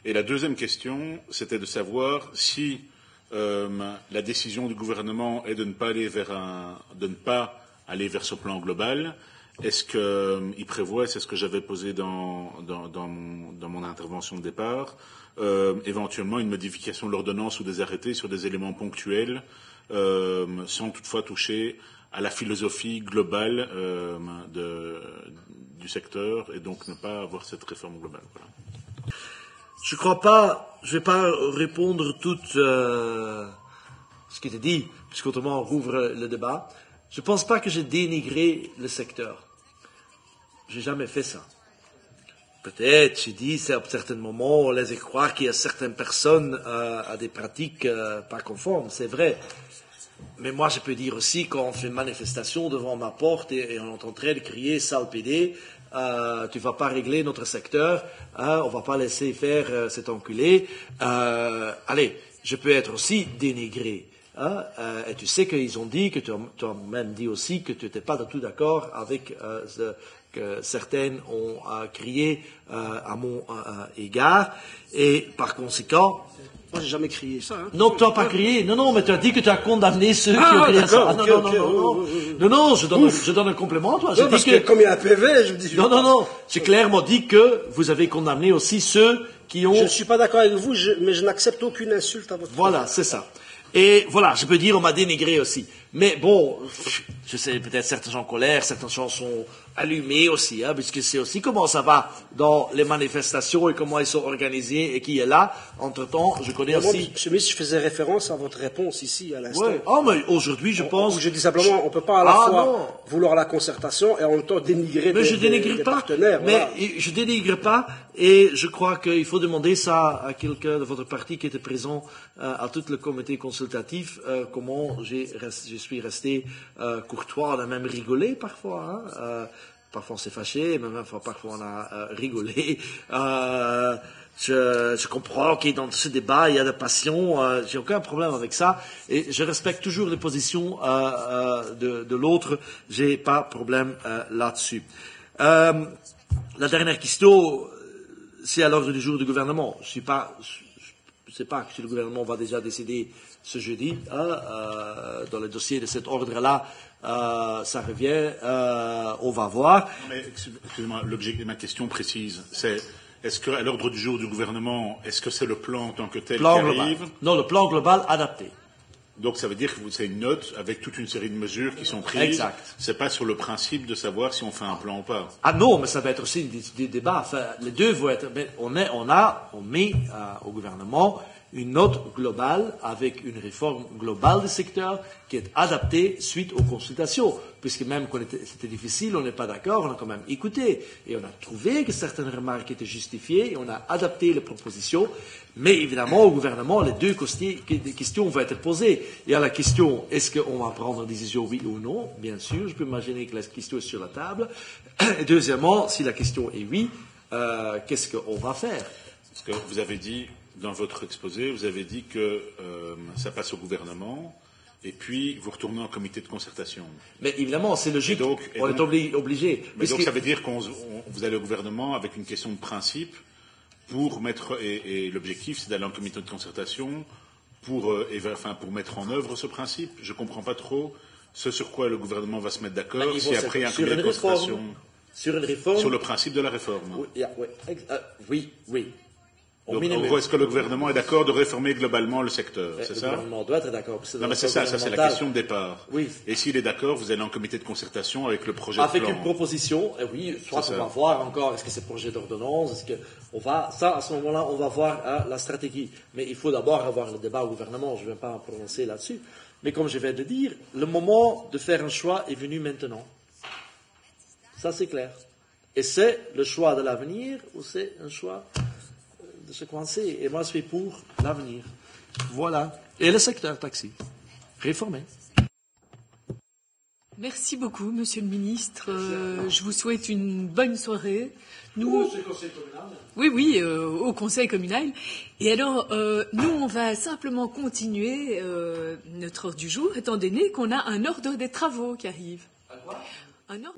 D: Et la deuxième question, c'était de savoir si la décision du gouvernement est de ne pas aller vers ce plan global. Est-ce qu'il prévoit, c'est ce que j'avais posé dans mon intervention de départ, éventuellement une modification de l'ordonnance ou des arrêtés sur des éléments ponctuels, sans toutefois toucher à la philosophie globale du secteur et donc ne pas avoir cette réforme globale. Voilà.
E: Je crois pas, je vais pas répondre tout ce qui était dit, puisqu'autrement on rouvre le débat. Je ne pense pas que j'ai dénigré le secteur. Je n'ai jamais fait ça. Peut-être, j'ai dit, à certains moments, on laisse croire qu'il y a certaines personnes à des pratiques pas conformes, c'est vrai. Mais moi, je peux dire aussi, quand on fait une manifestation devant ma porte et on est en train de crier « sale PD », tu vas pas régler notre secteur, on va pas laisser faire cet enculé. Allez, je peux être aussi dénigré. Et tu sais qu'ils ont dit, que tu as même dit aussi que tu n'étais pas du tout d'accord avec que certaines ont crié à mon égard. Et par conséquent...
C: Moi, j'ai jamais crié ça. Hein.
E: Non, tu n'as pas crié. Non, mais tu as dit que tu as condamné ceux qui ont crié ça. Non, je donne un complément, toi.
C: Non, parce que comme il y a un PV, je dis...
E: Non. J'ai clairement dit que vous avez condamné aussi ceux qui ont...
C: Je ne suis pas d'accord avec vous, mais je n'accepte aucune insulte à votre...
E: Voilà, c'est ça. Et voilà, je peux dire, on m'a dénigré aussi. Mais bon, je sais, peut-être certains sont en colère, certains sont allumés aussi, puisque c'est aussi comment ça va dans les manifestations et comment elles sont organisées et qui est là. Entre-temps, je connais aussi...
C: Moi, monsieur le ministre, je faisais référence à votre réponse ici, à l'instant.
E: Ouais. Mais aujourd'hui, je pense...
C: Je dis simplement, on ne peut pas à la fois vouloir la concertation et en même temps dénigrer des partenaires.
E: Mais je dénigre pas, et je crois qu'il faut demander ça à quelqu'un de votre parti qui était présent à tout le comité consultatif, comment je suis resté courtois, on a même rigolé parfois. Parfois on s'est fâché, mais même parfois on a rigolé. Je comprends que dans ce débat il y a de la passion, j'ai aucun problème avec ça, et je respecte toujours les positions de l'autre, j'ai pas de problème là-dessus. La dernière question, c'est à l'ordre du jour du gouvernement. Je ne sais pas si le gouvernement va déjà décider ce jeudi, dans le dossier de cet ordre-là, ça revient, on va voir.
D: Mais excusez-moi, l'objet de ma question précise, c'est est-ce qu'à l'ordre du jour du gouvernement, est-ce que c'est le plan en tant que tel qui arrive?
E: Non, le plan global adapté.
D: Donc ça veut dire que c'est une note avec toute une série de mesures qui sont prises.
E: Exact.
D: C'est pas sur le principe de savoir si on fait un plan ou pas.
E: Ah non, mais ça va être aussi des débats. Enfin, les deux vont être. On met au gouvernement une note globale avec une réforme globale du secteur qui est adaptée suite aux consultations. Puisque même quand c'était difficile, on n'est pas d'accord, on a quand même écouté. Et on a trouvé que certaines remarques étaient justifiées et on a adapté les propositions. Mais évidemment, au gouvernement, les deux questions vont être posées. Il y a la question, est-ce qu'on va prendre une décision oui ou non? Bien sûr, je peux imaginer que la question est sur la table. Et deuxièmement, si la question est oui, qu'est-ce qu'on va faire?
D: Parce que vous avez dit, dans votre exposé, vous avez dit que ça passe au gouvernement, et puis vous retournez en comité de concertation.
E: Mais évidemment, c'est logique, on est obligé.
D: Mais donc ça veut dire que vous allez au gouvernement avec une question de principe, pour mettre, et l'objectif c'est d'aller en comité de concertation pour mettre en œuvre ce principe. Je ne comprends pas trop ce sur quoi le gouvernement va se mettre d'accord, si après il y a un comité de concertation.
E: Sur une réforme.
D: Sur le principe de la réforme.
E: Oui.
D: Donc, en gros, est-ce que le gouvernement est d'accord de réformer globalement le secteur? C'est ça?
E: Le gouvernement doit être d'accord.
D: Non, mais c'est ça c'est la question de départ.
E: Oui.
D: Et s'il est d'accord, vous allez en comité de concertation avec le projet de plan.
E: Avec une proposition, oui, soit on va voir encore, est-ce que c'est projet d'ordonnance, est-ce que on va, ça, à ce moment-là, on va voir la stratégie. Mais il faut d'abord avoir le débat au gouvernement, je ne vais pas en prononcer là-dessus. Mais comme je viens de dire, le moment de faire un choix est venu maintenant. Ça, c'est clair. Et c'est le choix de l'avenir ou c'est un choix de se coincer. Et moi, je suis pour l'avenir. Voilà. Et le secteur taxi. Réformé.
B: Merci beaucoup, Monsieur le Ministre. Je vous souhaite une bonne soirée.
E: Nous, c'est le Conseil communal.
B: Oui, au Conseil communal. Et alors, nous, on va simplement continuer notre ordre du jour, étant donné qu'on a un ordre des travaux qui arrive.
E: À quoi?
B: Un ordre